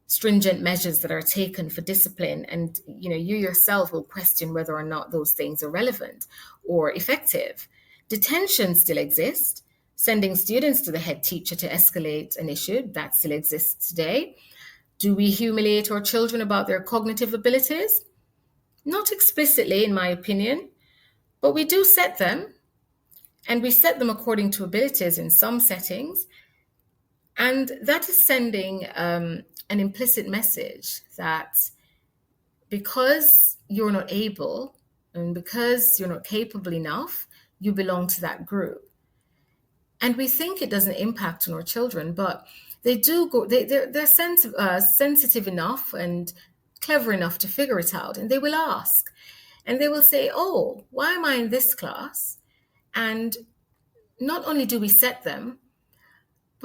stringent measures that are taken for discipline, and you yourself will question whether or not those things are relevant or effective. Detention still exists. Sending students to the head teacher to escalate an issue, that still exists today. Do we humiliate our children about their cognitive abilities? Not explicitly, in my opinion, but we do set them, and we set them according to abilities in some settings. And that is sending an implicit message that because you're not able and because you're not capable enough, you belong to that group. And we think it doesn't impact on our children, but they do go. They're sensitive enough and clever enough to figure it out, and they will ask, and they will say, "Oh, why am I in this class?" And not only do we set them,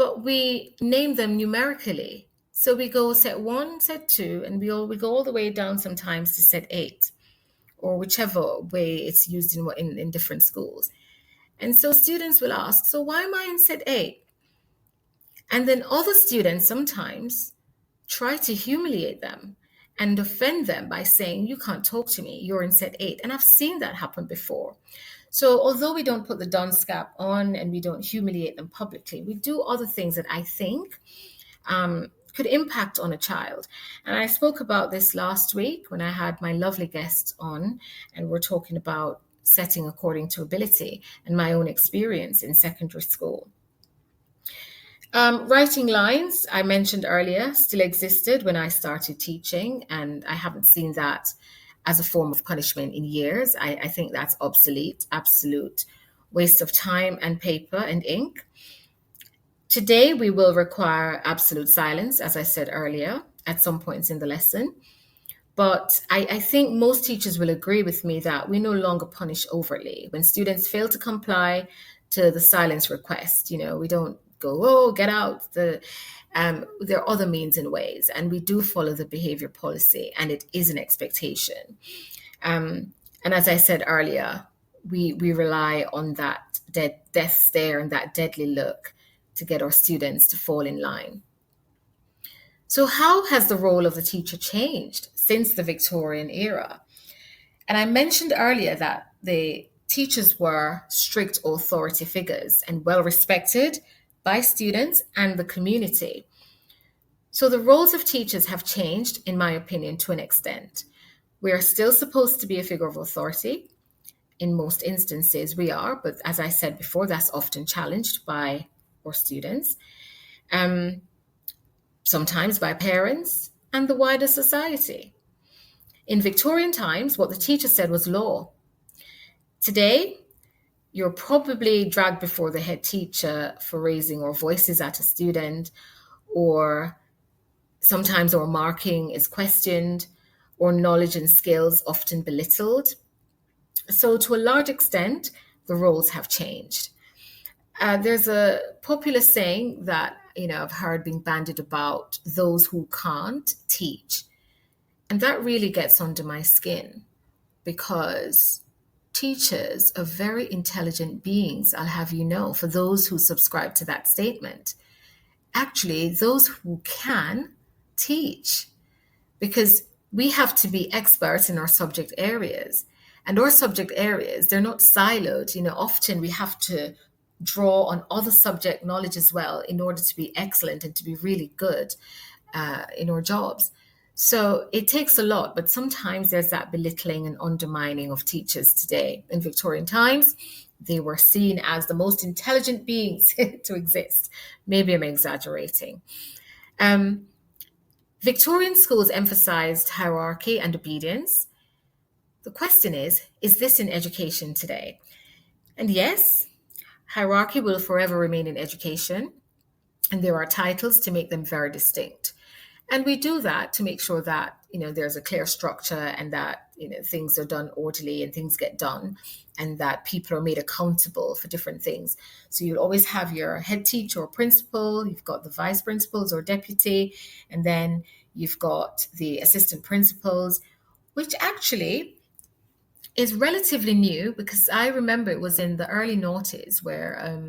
but we name them numerically. So we go set 1, set 2, and we go all the way down sometimes to set 8, or whichever way it's used in different schools. And so students will ask, so why am I in set 8? And then other students sometimes try to humiliate them and offend them by saying, you can't talk to me, you're in set 8. And I've seen that happen before. So although we don't put the dunce cap on and we don't humiliate them publicly, we do other things that I think could impact on a child. And I spoke about this last week when I had my lovely guests on, and we're talking about setting according to ability and my own experience in secondary school. Writing lines, I mentioned earlier, still existed when I started teaching, and I haven't seen that as a form of punishment in years. I think that's obsolete, absolute waste of time and paper and ink. Today, we will require absolute silence, as I said earlier, at some points in the lesson. But I think most teachers will agree with me that we no longer punish overtly. When students fail to comply to the silence request, we don't go, oh, get out. There are other means and ways, and we do follow the behavior policy, and it is an expectation. And as I said earlier, we rely on that death stare and that deadly look to get our students to fall in line. So how has the role of the teacher changed since the Victorian era? And I mentioned earlier that the teachers were strict authority figures and well respected by students and the community. So the roles of teachers have changed, in my opinion, to an extent. We are still supposed to be a figure of authority. In most instances, we are, but as I said before, that's often challenged by our students, sometimes by parents and the wider society. In Victorian times, what the teacher said was law. Today, you're probably dragged before the head teacher for raising our voices at a student, or sometimes our marking is questioned, or knowledge and skills often belittled. So to a large extent, the roles have changed. There's a popular saying that I've heard being bandied about, those who can't teach. And that really gets under my skin, because teachers are very intelligent beings, I'll have you know, for those who subscribe to that statement. Actually, those who can teach, because we have to be experts in our subject areas. And our subject areas, they're not siloed. Often we have to draw on other subject knowledge as well in order to be excellent and to be really good in our jobs. So it takes a lot, but sometimes there's that belittling and undermining of teachers today. In Victorian times, they were seen as the most intelligent beings to exist. Maybe I'm exaggerating. Victorian schools emphasized hierarchy and obedience. The question is this in education today? And yes, hierarchy will forever remain in education, and there are titles to make them very distinct. And we do that to make sure that, there's a clear structure, and that, things are done orderly and things get done, and that people are made accountable for different things. So you'll always have your head teacher or principal, you've got the vice principals or deputy, and then you've got the assistant principals, which actually is relatively new, because I remember it was in the early noughties where,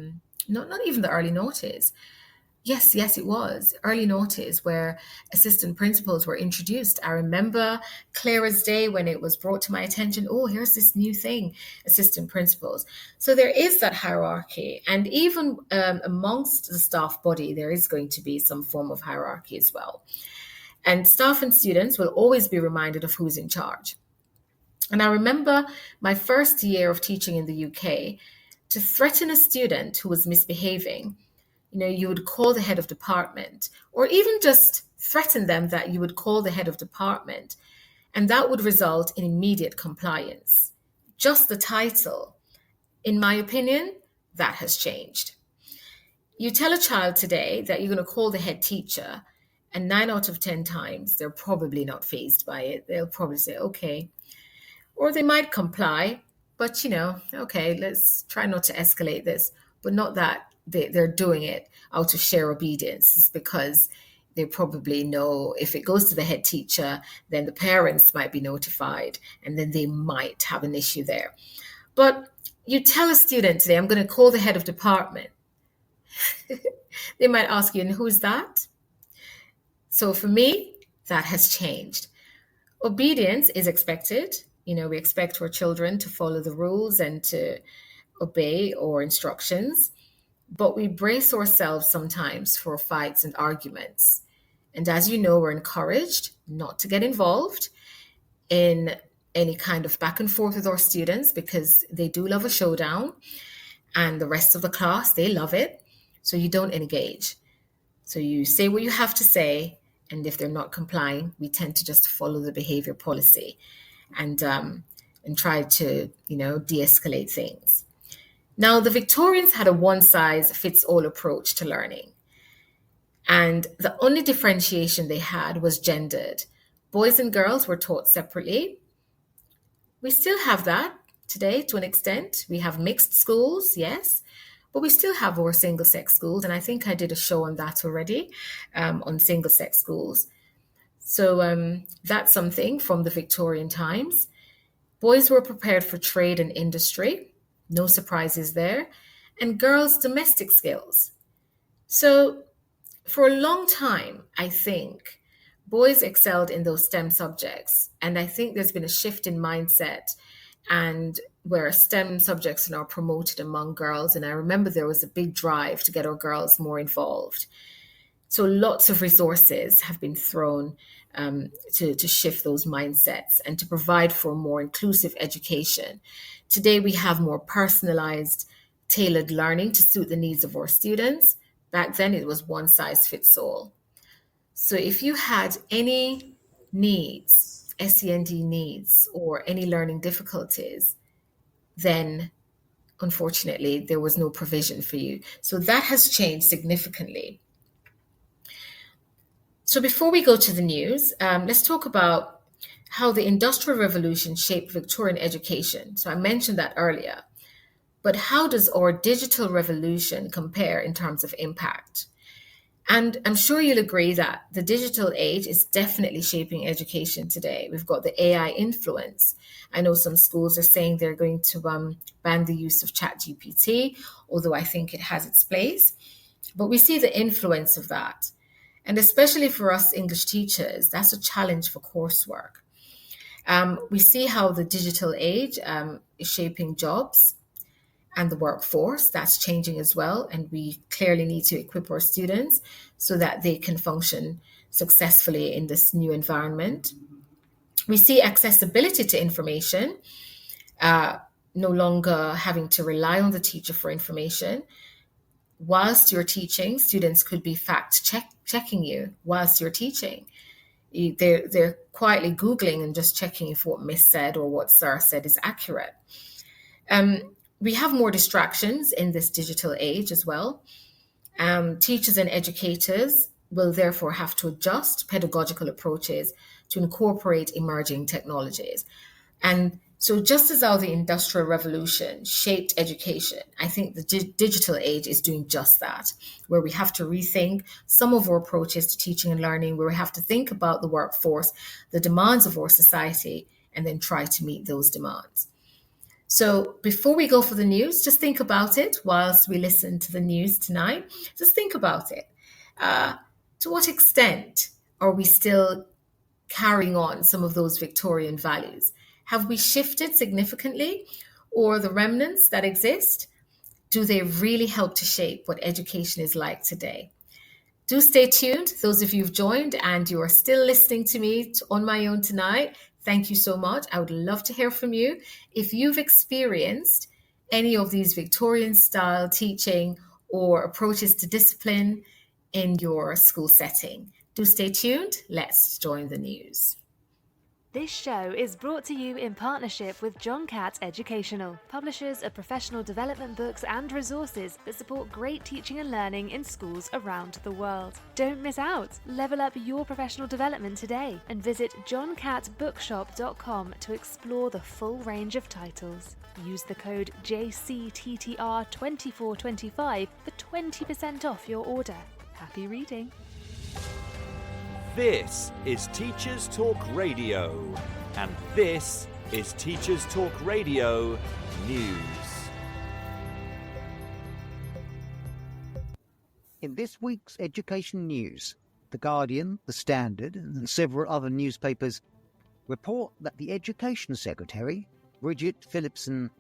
not even the early noughties. Yes, it was early noughties where assistant principals were introduced. I remember clear as day when it was brought to my attention, oh, here's this new thing, assistant principals. So there is that hierarchy. And even amongst the staff body, there is going to be some form of hierarchy as well. And staff and students will always be reminded of who's in charge. And I remember my first year of teaching in the UK, to threaten a student who was misbehaving, you would call the head of department, or even just threaten them that you would call the head of department, and that would result in immediate compliance. Just the title. In my opinion, that has changed. You tell a child today that you're going to call the head teacher, and 9 out of 10 times, they're probably not fazed by it. They'll probably say, okay. Or they might comply, but okay, let's try not to escalate this, but not that they're doing it out of sheer obedience. It's because they probably know if it goes to the head teacher, then the parents might be notified, and then they might have an issue there. But you tell a student today, I'm going to call the head of department. They might ask you, and who's that? So for me, that has changed. Obedience is expected. We expect our children to follow the rules and to obey our instructions, but we brace ourselves sometimes for fights and arguments. And as you know, we're encouraged not to get involved in any kind of back and forth with our students because they do love a showdown, and the rest of the class, they love it. So you don't engage. So you say what you have to say, and if they're not complying, we tend to just follow the behavior policy and try to, de-escalate things. Now, the Victorians had a one-size-fits-all approach to learning. And the only differentiation they had was gendered. Boys and girls were taught separately. We still have that today to an extent. We have mixed schools, yes, but we still have our single-sex schools. And I think I did a show on that already, on single-sex schools. So that's something from the Victorian times. Boys were prepared for trade and industry. No surprises there. And girls, domestic skills. So for a long time, I think boys excelled in those STEM subjects. And I think there's been a shift in mindset and where STEM subjects are now promoted among girls. And I remember there was a big drive to get our girls more involved. So lots of resources have been thrown to shift those mindsets and to provide for a more inclusive education. Today, we have more personalized, tailored learning to suit the needs of our students. Back then, it was one size fits all. So if you had any needs, SEND needs, or any learning difficulties, then unfortunately, there was no provision for you. So that has changed significantly. So before we go to the news, let's talk about how the Industrial Revolution shaped Victorian education. So I mentioned that earlier. But how does our digital revolution compare in terms of impact? And I'm sure you'll agree that the digital age is definitely shaping education today. We've got the AI influence. I know some schools are saying they're going to ban the use of ChatGPT, although I think it has its place. But we see the influence of that. And especially for us English teachers, that's a challenge for coursework. We see how the digital age is shaping jobs and the workforce. That's changing as well. And we clearly need to equip our students so that they can function successfully in this new environment. We see accessibility to information, no longer having to rely on the teacher for information. Whilst you're teaching, students could be checking you whilst you're teaching. They're quietly Googling and just checking if what Miss said or what Sir said is accurate. We have more distractions in this digital age as well. Teachers and educators will therefore have to adjust pedagogical approaches to incorporate emerging technologies. And so just as how the Industrial Revolution shaped education, I think the digital age is doing just that, where we have to rethink some of our approaches to teaching and learning, where we have to think about the workforce, the demands of our society, and then try to meet those demands. So before we go for the news, just think about it whilst we listen to the news tonight. Just think about it. To what extent are we still carrying on some of those Victorian values? Have we shifted significantly, or the remnants that exist, do they really help to shape what education is like today? Do stay tuned. Those of you who've joined and you are still listening to me on my own tonight, thank you so much. I would love to hear from you. If you've experienced any of these Victorian style teaching or approaches to discipline in your school setting, do stay tuned. Let's join the news. This show is brought to you in partnership with John Catt Educational, publishers of professional development books and resources that support great teaching and learning in schools around the world. Don't miss out. Level up your professional development today and visit johncattbookshop.com to explore the full range of titles. Use the code JCTTR2425 for 20% off your order. Happy reading. This is Teachers Talk Radio, and this is Teachers Talk Radio News. In this week's education news, The Guardian, The Standard, and several other newspapers report that the Education Secretary, Bridget Phillipson,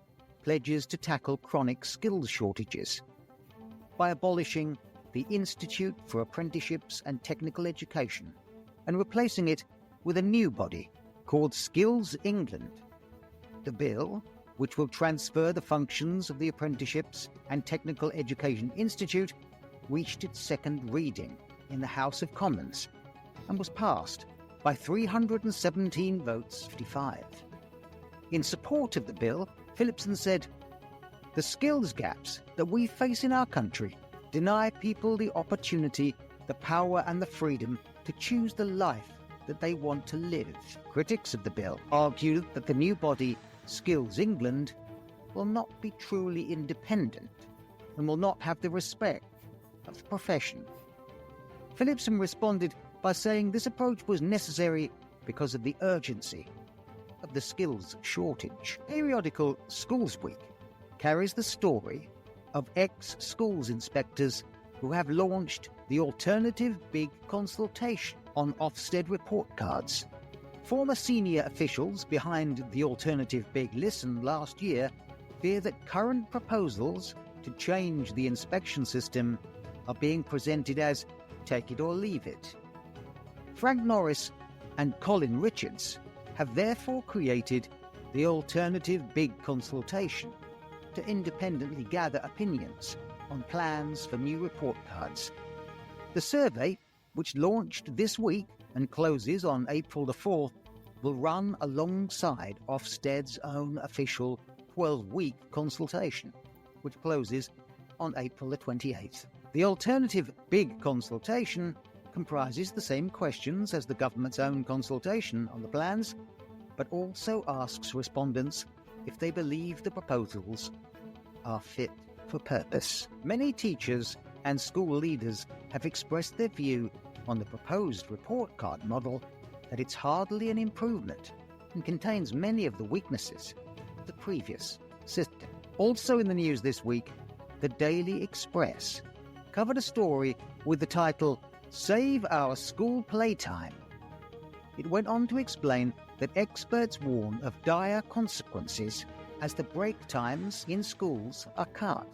pledges to tackle chronic skills shortages by abolishing the Institute for Apprenticeships and Technical Education and replacing it with a new body called Skills England. The bill, which will transfer the functions of the Apprenticeships and Technical Education Institute, reached its second reading in the House of Commons and was passed by 317 votes to 55. In support of the bill, Phillipson said, "The skills gaps that we face in our country deny people the opportunity, the power and the freedom to choose the life that they want to live." Critics of the bill argue that the new body, Skills England, will not be truly independent and will not have the respect of the profession. Phillipson responded by saying this approach was necessary because of the urgency of the skills shortage. Periodical Schools Week carries the story of ex-schools inspectors who have launched the alternative big consultation on Ofsted report cards. Former senior officials behind the alternative big listen last year fear that current proposals to change the inspection system are being presented as take it or leave it. Frank Norris and Colin Richards have therefore created the alternative big consultation to independently gather opinions on plans for new report cards. The survey, which launched this week and closes on April the 4th, will run alongside Ofsted's own official 12-week consultation, which closes on April the 28th. The alternative big consultation comprises the same questions as the government's own consultation on the plans, but also asks respondents if they believe the proposals are fit for purpose. Many teachers and school leaders have expressed their view on the proposed report card model that it's hardly an improvement and contains many of the weaknesses of the previous system. Also in the news this week, the Daily Express covered a story with the title, "Save Our School Playtime." It went on to explain that experts warn of dire consequences as the break times in schools are cut.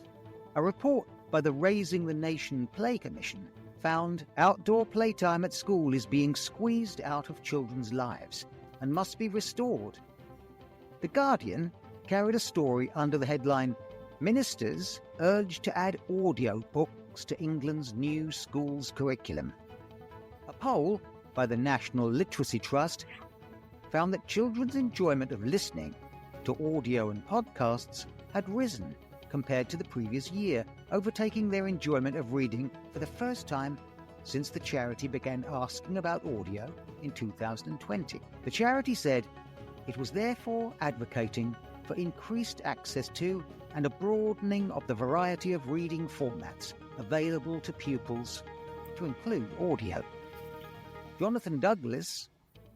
A report by the Raising the Nation Play Commission found outdoor playtime at school is being squeezed out of children's lives and must be restored. The Guardian carried a story under the headline, "Ministers urged to add audio books to England's new schools curriculum." A poll by the National Literacy Trust found that children's enjoyment of listening to audio and podcasts had risen compared to the previous year, overtaking their enjoyment of reading for the first time since the charity began asking about audio in 2020. The charity said it was therefore advocating for increased access to and a broadening of the variety of reading formats available to pupils, to include audio. Jonathan Douglas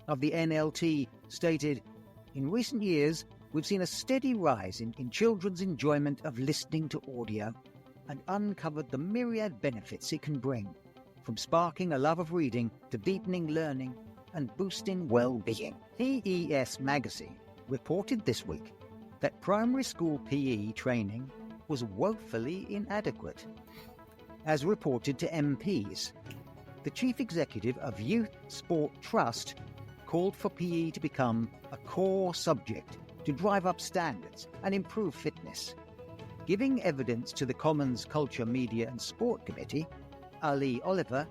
of the NLT stated, "In recent years, we've seen a steady rise in children's enjoyment of listening to audio and uncovered the myriad benefits it can bring, from sparking a love of reading to deepening learning and boosting well-being." PES Magazine reported this week that primary school PE training was woefully inadequate. As reported to MPs, the chief executive of Youth Sport Trust called for PE to become a core subject to drive up standards and improve fitness. Giving evidence to the Commons Culture, Media and Sport Committee, Ali Oliver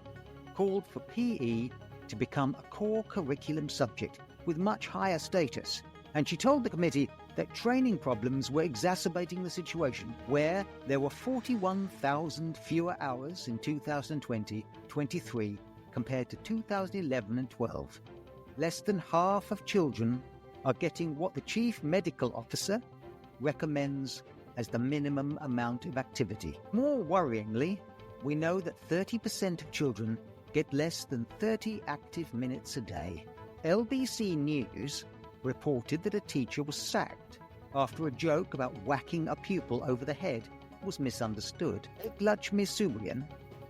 called for PE to become a core curriculum subject with much higher status, and she told the committee that training problems were exacerbating the situation where there were 41,000 fewer hours in 2020-23 compared to 2011 and 12. Less than half of children are getting what the Chief Medical Officer recommends as the minimum amount of activity. More worryingly, we know that 30% of children get less than 30 active minutes a day. LBC News reported that a teacher was sacked after a joke about whacking a pupil over the head was misunderstood. Lakshmi Subrian,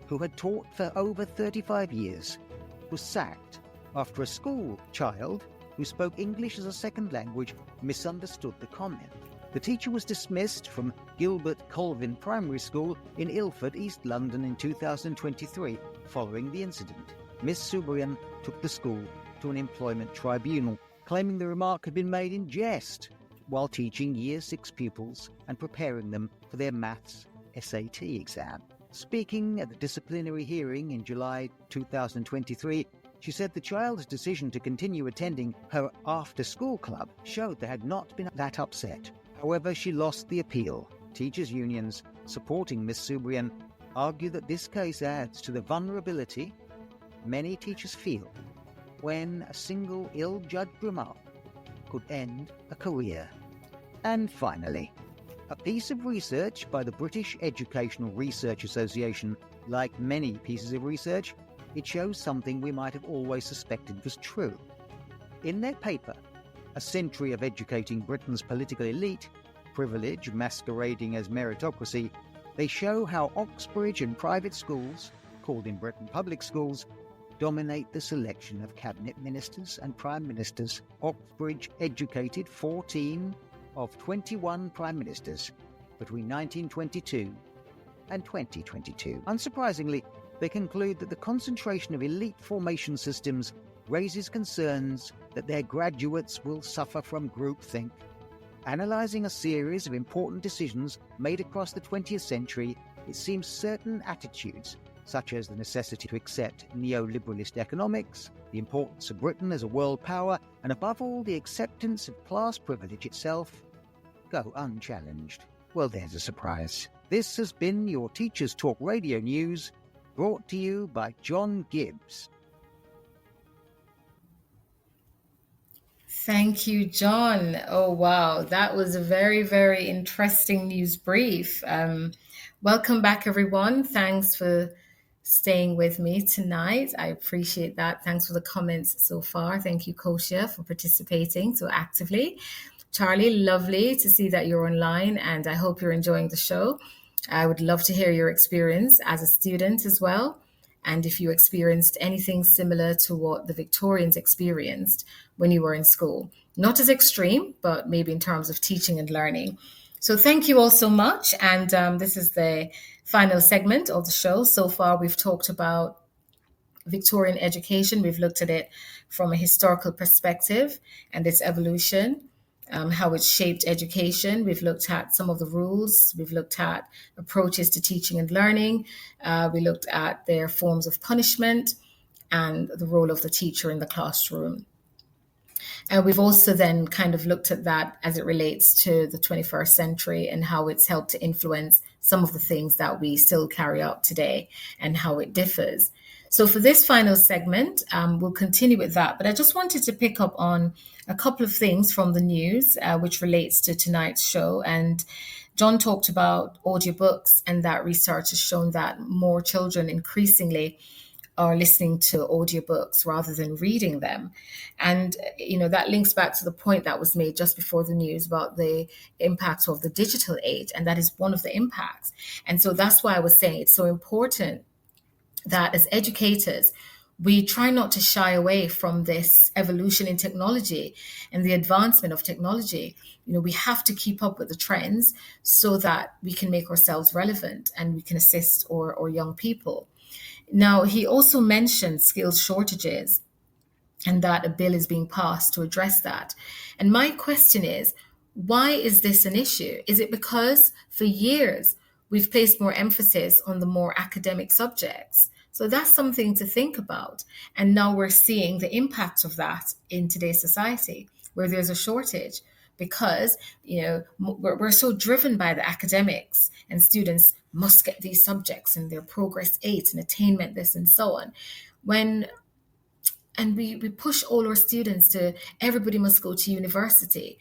who had taught for over 35 years, was sacked after a school child who spoke English as a second language misunderstood the comment. The teacher was dismissed from Gilbert Colvin Primary School in Ilford, East London in 2023 following the incident. Miss Subrian took the school to an employment tribunal, claiming the remark had been made in jest while teaching Year 6 pupils and preparing them for their maths SAT exam. Speaking at the disciplinary hearing in July 2023, she said the child's decision to continue attending her after-school club showed they had not been that upset. However, she lost the appeal. Teachers' unions supporting Miss Subrian argue that this case adds to the vulnerability many teachers feel when a single ill-judged remark could end a career. And finally, a piece of research by the British Educational Research Association. Like many pieces of research, it shows something we might have always suspected was true. In their paper, A Century of Educating Britain's Political Elite, Privilege Masquerading as Meritocracy, they show how Oxbridge and private schools, called in Britain public schools, dominate the selection of cabinet ministers and prime ministers. Oxbridge educated 14 of 21 prime ministers between 1922 and 2022. Unsurprisingly, they conclude that the concentration of elite formation systems raises concerns that their graduates will suffer from groupthink. Analysing a series of important decisions made across the 20th century, it seems certain attitudes, such as the necessity to accept neoliberalist economics, the importance of Britain as a world power, and above all, the acceptance of class privilege itself, go unchallenged. Well, there's a surprise. This has been your Teachers Talk Radio News, brought to you by John Gibbs. Thank you, John. Oh, wow. That was a very, very interesting news brief. Welcome back, everyone. Thanks for staying with me tonight. I appreciate that. Thanks for the comments so far. Thank you, Kosha, for participating so actively. Charlie, lovely to see that you're online, and I hope you're enjoying the show. I would love to hear your experience as a student as well, and if you experienced anything similar to what the Victorians experienced when you were in school. Not as extreme, but maybe in terms of teaching and learning. So thank you all so much, and this is the final segment of the show. So far, we've talked about Victorian education. We've looked at it from a historical perspective and its evolution. How it shaped education. We've looked at some of the rules. We've looked at approaches to teaching and learning. We looked at their forms of punishment and the role of the teacher in the classroom. And we've also then kind of looked at that as it relates to the 21st century and how it's helped to influence some of the things that we still carry out today and how it differs. So for this final segment, we'll continue with that. But I just wanted to pick up on a couple of things from the news, which relates to tonight's show. And John talked about audiobooks, and that research has shown that more children increasingly are listening to audiobooks rather than reading them. And, you know, that links back to the point that was made just before the news about the impact of the digital age. And that is one of the impacts. And so that's why I was saying it's so important that as educators, we try not to shy away from this evolution in technology and the advancement of technology. You know, we have to keep up with the trends so that we can make ourselves relevant and we can assist our young people. Now, he also mentioned skills shortages and that a bill is being passed to address that. And my question is, why is this an issue? Is it because for years we've placed more emphasis on the more academic subjects, So that's something to think about. And now we're seeing the impact of that in today's society, where there's a shortage because, we're so driven by the academics, and students must get these subjects and their progress 8 and attainment this and so on. And we push all our students to everybody must go to university.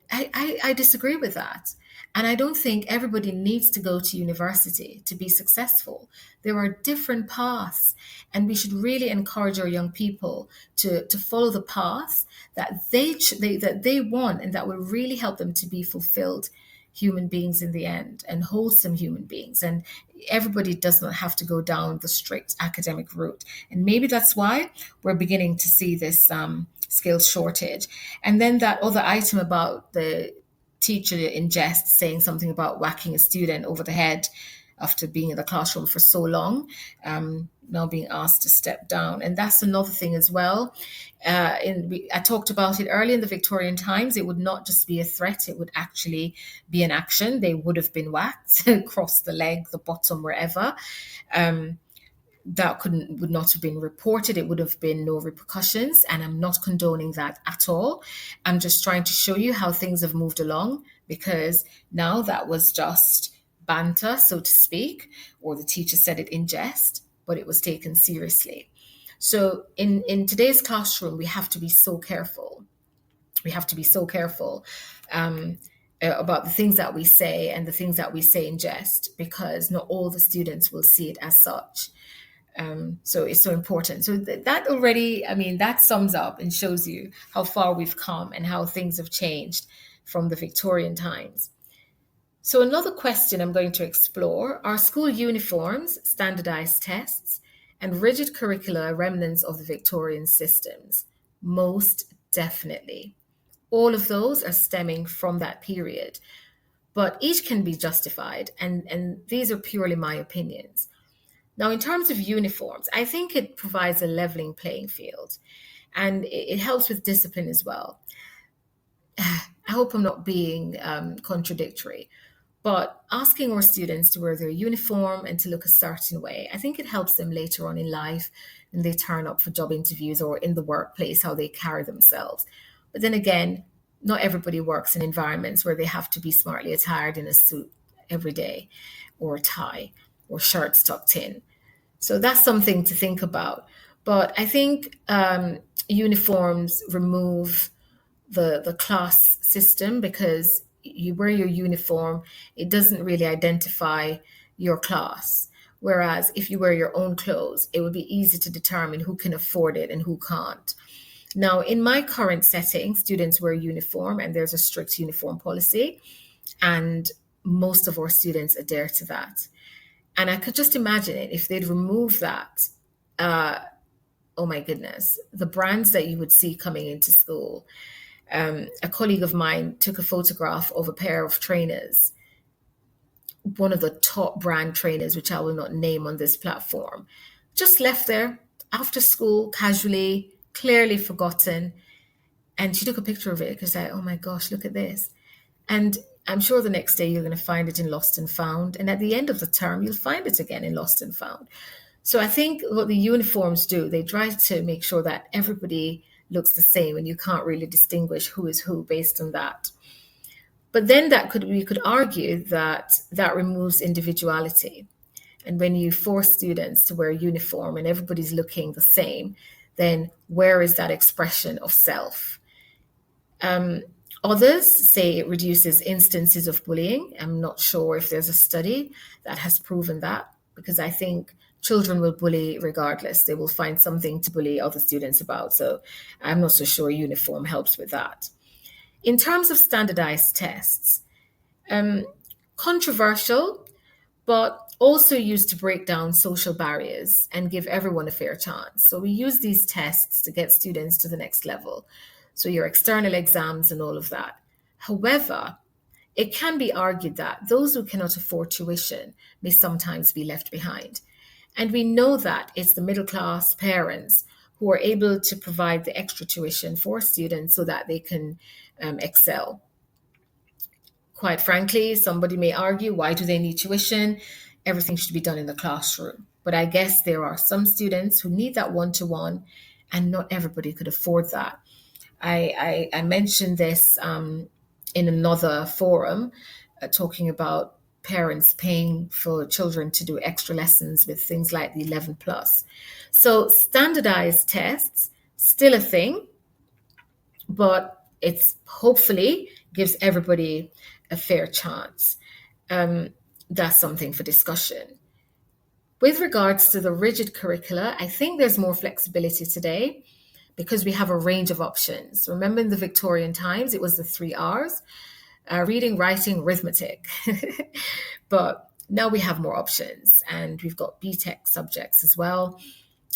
I disagree with that. And I don't think everybody needs to go to university to be successful. There are different paths, and we should really encourage our young people to follow the path that they want, and that will really help them to be fulfilled human beings in the end, and wholesome human beings. And everybody does not have to go down the strict academic route. And maybe that's why we're beginning to see this skills shortage. And then that other item about the teacher in jest saying something about whacking a student over the head after being in the classroom for so long, now being asked to step down. And that's another thing as well. I talked about it earlier in the Victorian times. It would not just be a threat, it would actually be an action. They would have been whacked across the leg, the bottom, wherever. That would not have been reported. It would have been no repercussions. And I'm not condoning that at all. I'm just trying to show you how things have moved along, because now that was just banter, so to speak, or the teacher said it in jest, but it was taken seriously. So in today's classroom, we have to be so careful. We have to be so careful about the things that we say and the things that we say in jest, because not all the students will see it as such. So it's so important. So that already, that sums up and shows you how far we've come and how things have changed from the Victorian times. So another question I'm going to explore: are school uniforms, standardized tests, and rigid curricula remnants of the Victorian systems? Most definitely. All of those are stemming from that period, but each can be justified, and these are purely my opinions. Now, in terms of uniforms, I think it provides a leveling playing field, and it helps with discipline as well. I hope I'm not being contradictory, but asking our students to wear their uniform and to look a certain way, I think it helps them later on in life when they turn up for job interviews or in the workplace, how they carry themselves. But then again, not everybody works in environments where they have to be smartly attired in a suit every day, or a tie, or shirts tucked in. So that's something to think about. But I think uniforms remove the class system, because you wear your uniform, it doesn't really identify your class. Whereas if you wear your own clothes, it would be easy to determine who can afford it and who can't. Now, in my current setting, students wear uniform, and there's a strict uniform policy, and most of our students adhere to that. And I could just imagine it if they'd remove that. Oh my goodness, the brands that you would see coming into school. A colleague of mine took a photograph of a pair of trainers, one of the top brand trainers, which I will not name on this platform, just left there after school, casually, clearly forgotten. And she took a picture of it because I, oh my gosh, look at this. And I'm sure the next day you're going to find it in Lost and Found. And at the end of the term, you'll find it again in Lost and Found. So I think what the uniforms do, they try to make sure that everybody looks the same, and you can't really distinguish who is who based on that. But then we could argue that removes individuality. And when you force students to wear a uniform and everybody's looking the same, then where is that expression of self? Others say it reduces instances of bullying. I'm not sure if there's a study that has proven that, because I think children will bully regardless. They will find something to bully other students about. So I'm not so sure uniform helps with that. In terms of standardized tests, controversial, but also used to break down social barriers and give everyone a fair chance. So we use these tests to get students to the next level. So your external exams and all of that. However, it can be argued that those who cannot afford tuition may sometimes be left behind. And we know that it's the middle class parents who are able to provide the extra tuition for students so that they can excel. Quite frankly, somebody may argue, why do they need tuition? Everything should be done in the classroom. But I guess there are some students who need that one-to-one, and not everybody could afford that. I mentioned this in another forum, talking about parents paying for children to do extra lessons with things like the 11 plus. So standardized tests, still a thing, but it's hopefully gives everybody a fair chance. That's something for discussion. With regards to the rigid curricula, I think there's more flexibility today because we have a range of options. Remember in the Victorian times, it was the 3 R's, reading, writing, arithmetic. But now we have more options, and we've got BTEC subjects as well.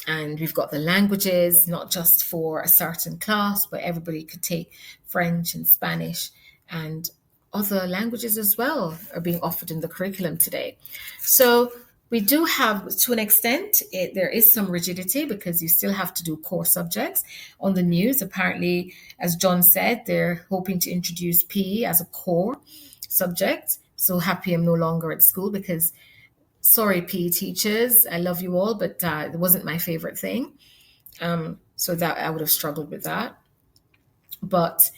And we've got the languages, not just for a certain class, but everybody could take French and Spanish, and other languages as well are being offered in the curriculum today. So we do have, to an extent, there is some rigidity because you still have to do core subjects. On the news, apparently, as John said, they're hoping to introduce PE as a core subject. So happy I'm no longer at school because, sorry, PE teachers, I love you all, but it wasn't my favorite thing. So that I would have struggled with that. But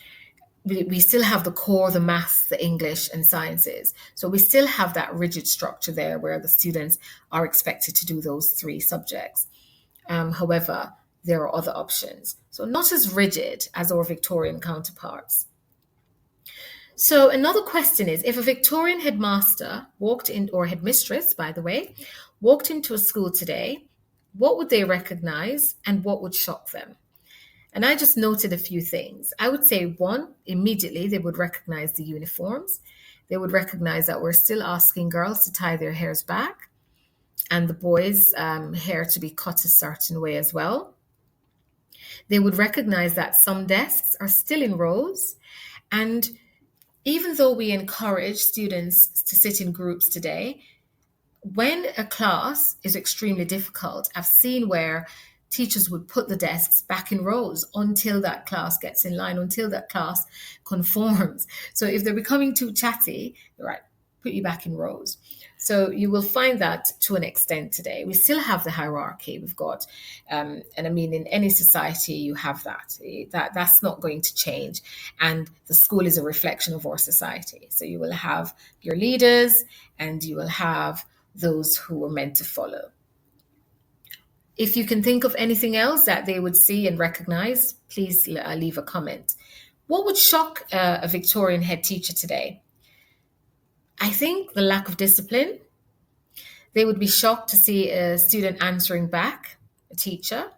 we still have the core, the maths, the English and sciences. So we still have that rigid structure there where the students are expected to do those 3 subjects. However, there are other options. So not as rigid as our Victorian counterparts. So another question is, if a Victorian headmaster walked in, or headmistress, by the way, walked into a school today, what would they recognize and what would shock them? And I just noted a few things. I would say, 1, immediately they would recognize the uniforms. They would recognize that we're still asking girls to tie their hairs back and the boys' hair to be cut a certain way as well. They would recognize that some desks are still in rows. And even though we encourage students to sit in groups today, when a class is extremely difficult, I've seen where teachers would put the desks back in rows until that class gets in line, until that class conforms. So if they're becoming too chatty, right, put you back in rows. So you will find that to an extent today. We still have the hierarchy we've got. And I mean, in any society, you have that. That's not going to change. And the school is a reflection of our society. So you will have your leaders and you will have those who are meant to follow. If you can think of anything else that they would see and recognize, please leave a comment. What would shock a Victorian head teacher today? I think the lack of discipline. They would be shocked to see a student answering back a teacher.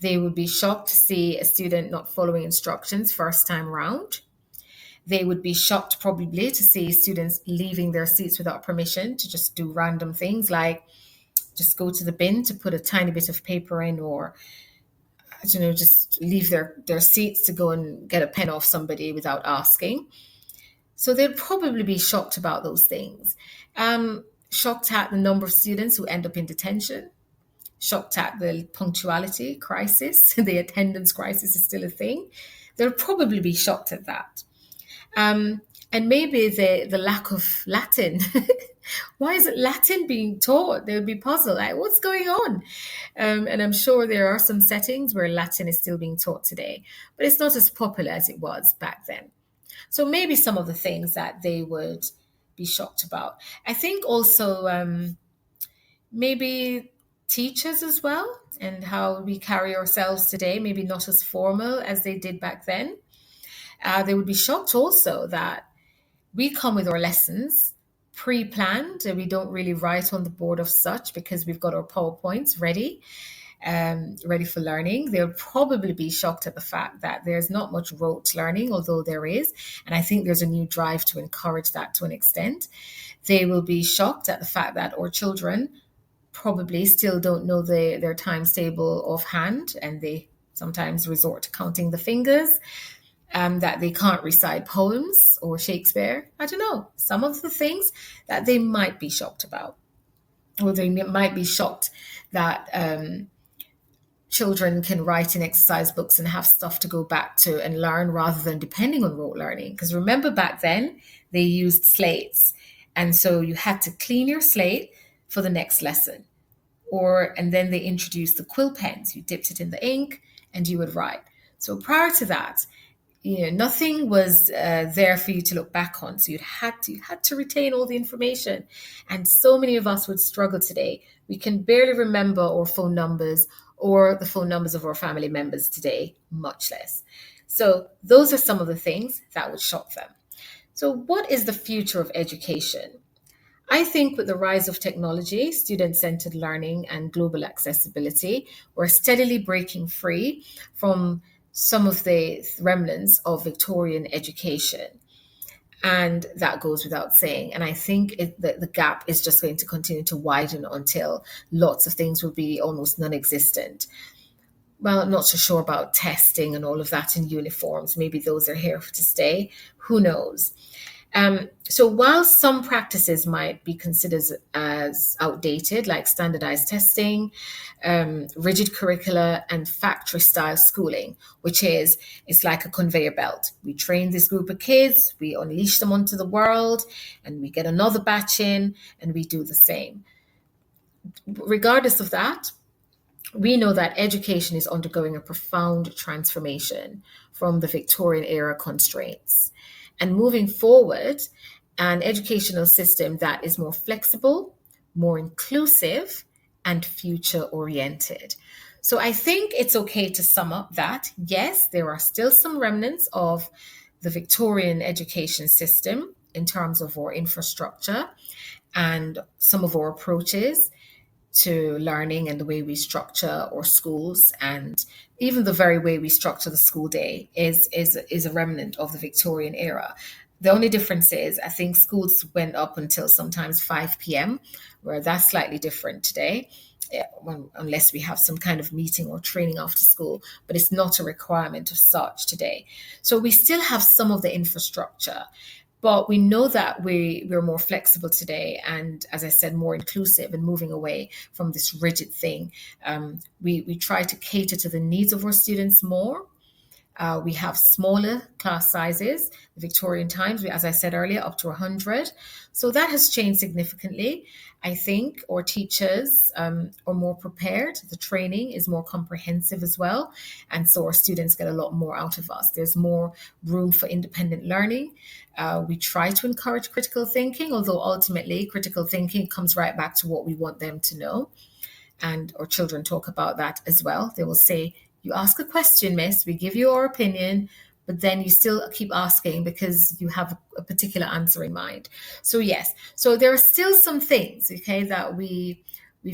They would be shocked to see a student not following instructions first time around. They would be shocked probably to see students leaving their seats without permission to just do random things like just go to the bin to put a tiny bit of paper in, or just leave their seats to go and get a pen off somebody without asking. So they'd probably be shocked about those things. Shocked at the number of students who end up in detention. Shocked at the punctuality crisis. The attendance crisis is still a thing. They'll probably be shocked at that. And maybe the lack of Latin. Why isn't Latin being taught? They would be puzzled, like, what's going on? And I'm sure there are some settings where Latin is still being taught today, but it's not as popular as it was back then. So maybe some of the things that they would be shocked about. I think also maybe teachers as well, and how we carry ourselves today, maybe not as formal as they did back then. They would be shocked also that we come with our lessons pre-planned, and we don't really write on the board of such because we've got our PowerPoints ready for learning. They'll probably be shocked at the fact that there's not much rote learning, although there is. And I think there's a new drive to encourage that to an extent. They will be shocked at the fact that our children probably still don't know their times table offhand, and they sometimes resort to counting the fingers. That they can't recite poems or Shakespeare. I don't know. Some of the things that they might be shocked about. Or they might be shocked that children can write in exercise books and have stuff to go back to and learn rather than depending on rote learning. Because remember back then, they used slates. And so you had to clean your slate for the next lesson. and then they introduced the quill pens. You dipped it in the ink and you would write. So prior to that, nothing was there for you to look back on. So you had to retain all the information. And so many of us would struggle today. We can barely remember our phone numbers or the phone numbers of our family members today, much less. So those are some of the things that would shock them. So what is the future of education? I think with the rise of technology, student-centered learning, and global accessibility, we're steadily breaking free from some of the remnants of Victorian education. And that goes without saying. And I think the gap is just going to continue to widen until lots of things will be almost non-existent. Well, I'm not so sure about testing and all of that in uniforms. Maybe those are here to stay. Who knows? So while some practices might be considered as outdated, like standardized testing, rigid curricula, and factory-style schooling, it's like a conveyor belt. We train this group of kids, we unleash them onto the world, and we get another batch in, and we do the same. Regardless of that, we know that education is undergoing a profound transformation from the Victorian era constraints. And moving forward, an educational system that is more flexible, more inclusive, and future-oriented. So I think it's okay to sum up that, yes, there are still some remnants of the Victorian education system in terms of our infrastructure and some of our approaches to learning and the way we structure our schools, and even the very way we structure the school day is a remnant of the Victorian era. The only difference is I think schools went up until sometimes 5 p.m., where that's slightly different today, unless we have some kind of meeting or training after school, but it's not a requirement of such today. So we still have some of the infrastructure, but we know that we're more flexible today, and as I said, more inclusive, and moving away from this rigid thing. We try to cater to the needs of our students more. We have smaller class sizes. The Victorian times, as I said earlier, up to 100. So that has changed significantly. I think our teachers are more prepared. The training is more comprehensive as well. And so our students get a lot more out of us. There's more room for independent learning. We try to encourage critical thinking, although ultimately critical thinking comes right back to what we want them to know. And our children talk about that as well. They will say, you ask a question, miss, we give you our opinion, but then you still keep asking because you have a particular answer in mind. So yes, so there are still some things, okay, that we've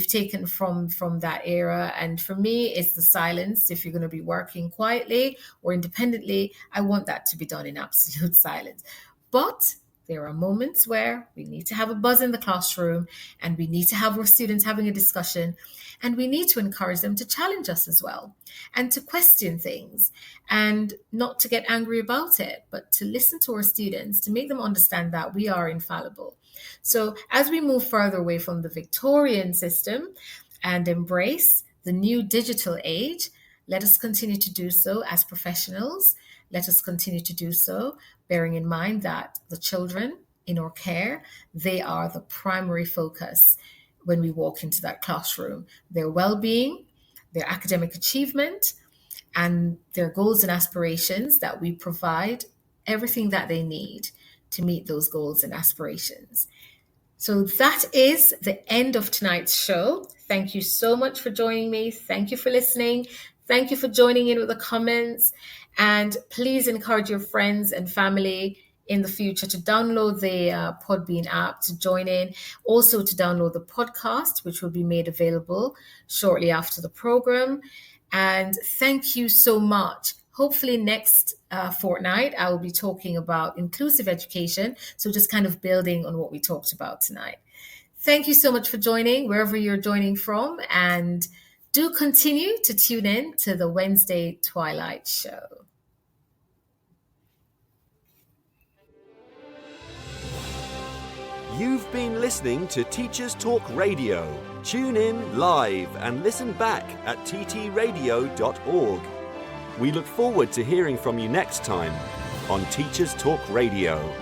taken from that era. And for me, it's the silence. If you're going to be working quietly or independently, I want that to be done in absolute silence. But there are moments where we need to have a buzz in the classroom, and we need to have our students having a discussion, and we need to encourage them to challenge us as well, and to question things, and not to get angry about it, but to listen to our students, to make them understand that we are infallible. So as we move further away from the Victorian system and embrace the new digital age, let us continue to do so as professionals. Let us continue to do so, bearing in mind that the children in our care, they are the primary focus when we walk into that classroom. Their well-being, their academic achievement, and their goals and aspirations, that we provide everything that they need to meet those goals and aspirations. So that is the end of tonight's show. Thank you so much for joining me. Thank you for listening. Thank you for joining in with the comments. And please encourage your friends and family in the future to download the Podbean app to join in. Also to download the podcast, which will be made available shortly after the program. And thank you so much. Hopefully next fortnight, I will be talking about inclusive education. So just kind of building on what we talked about tonight. Thank you so much for joining, wherever you're joining from. And do continue to tune in to the Wednesday Twilight Show. You've been listening to Teachers Talk Radio. Tune in live and listen back at ttradio.org. We look forward to hearing from you next time on Teachers Talk Radio.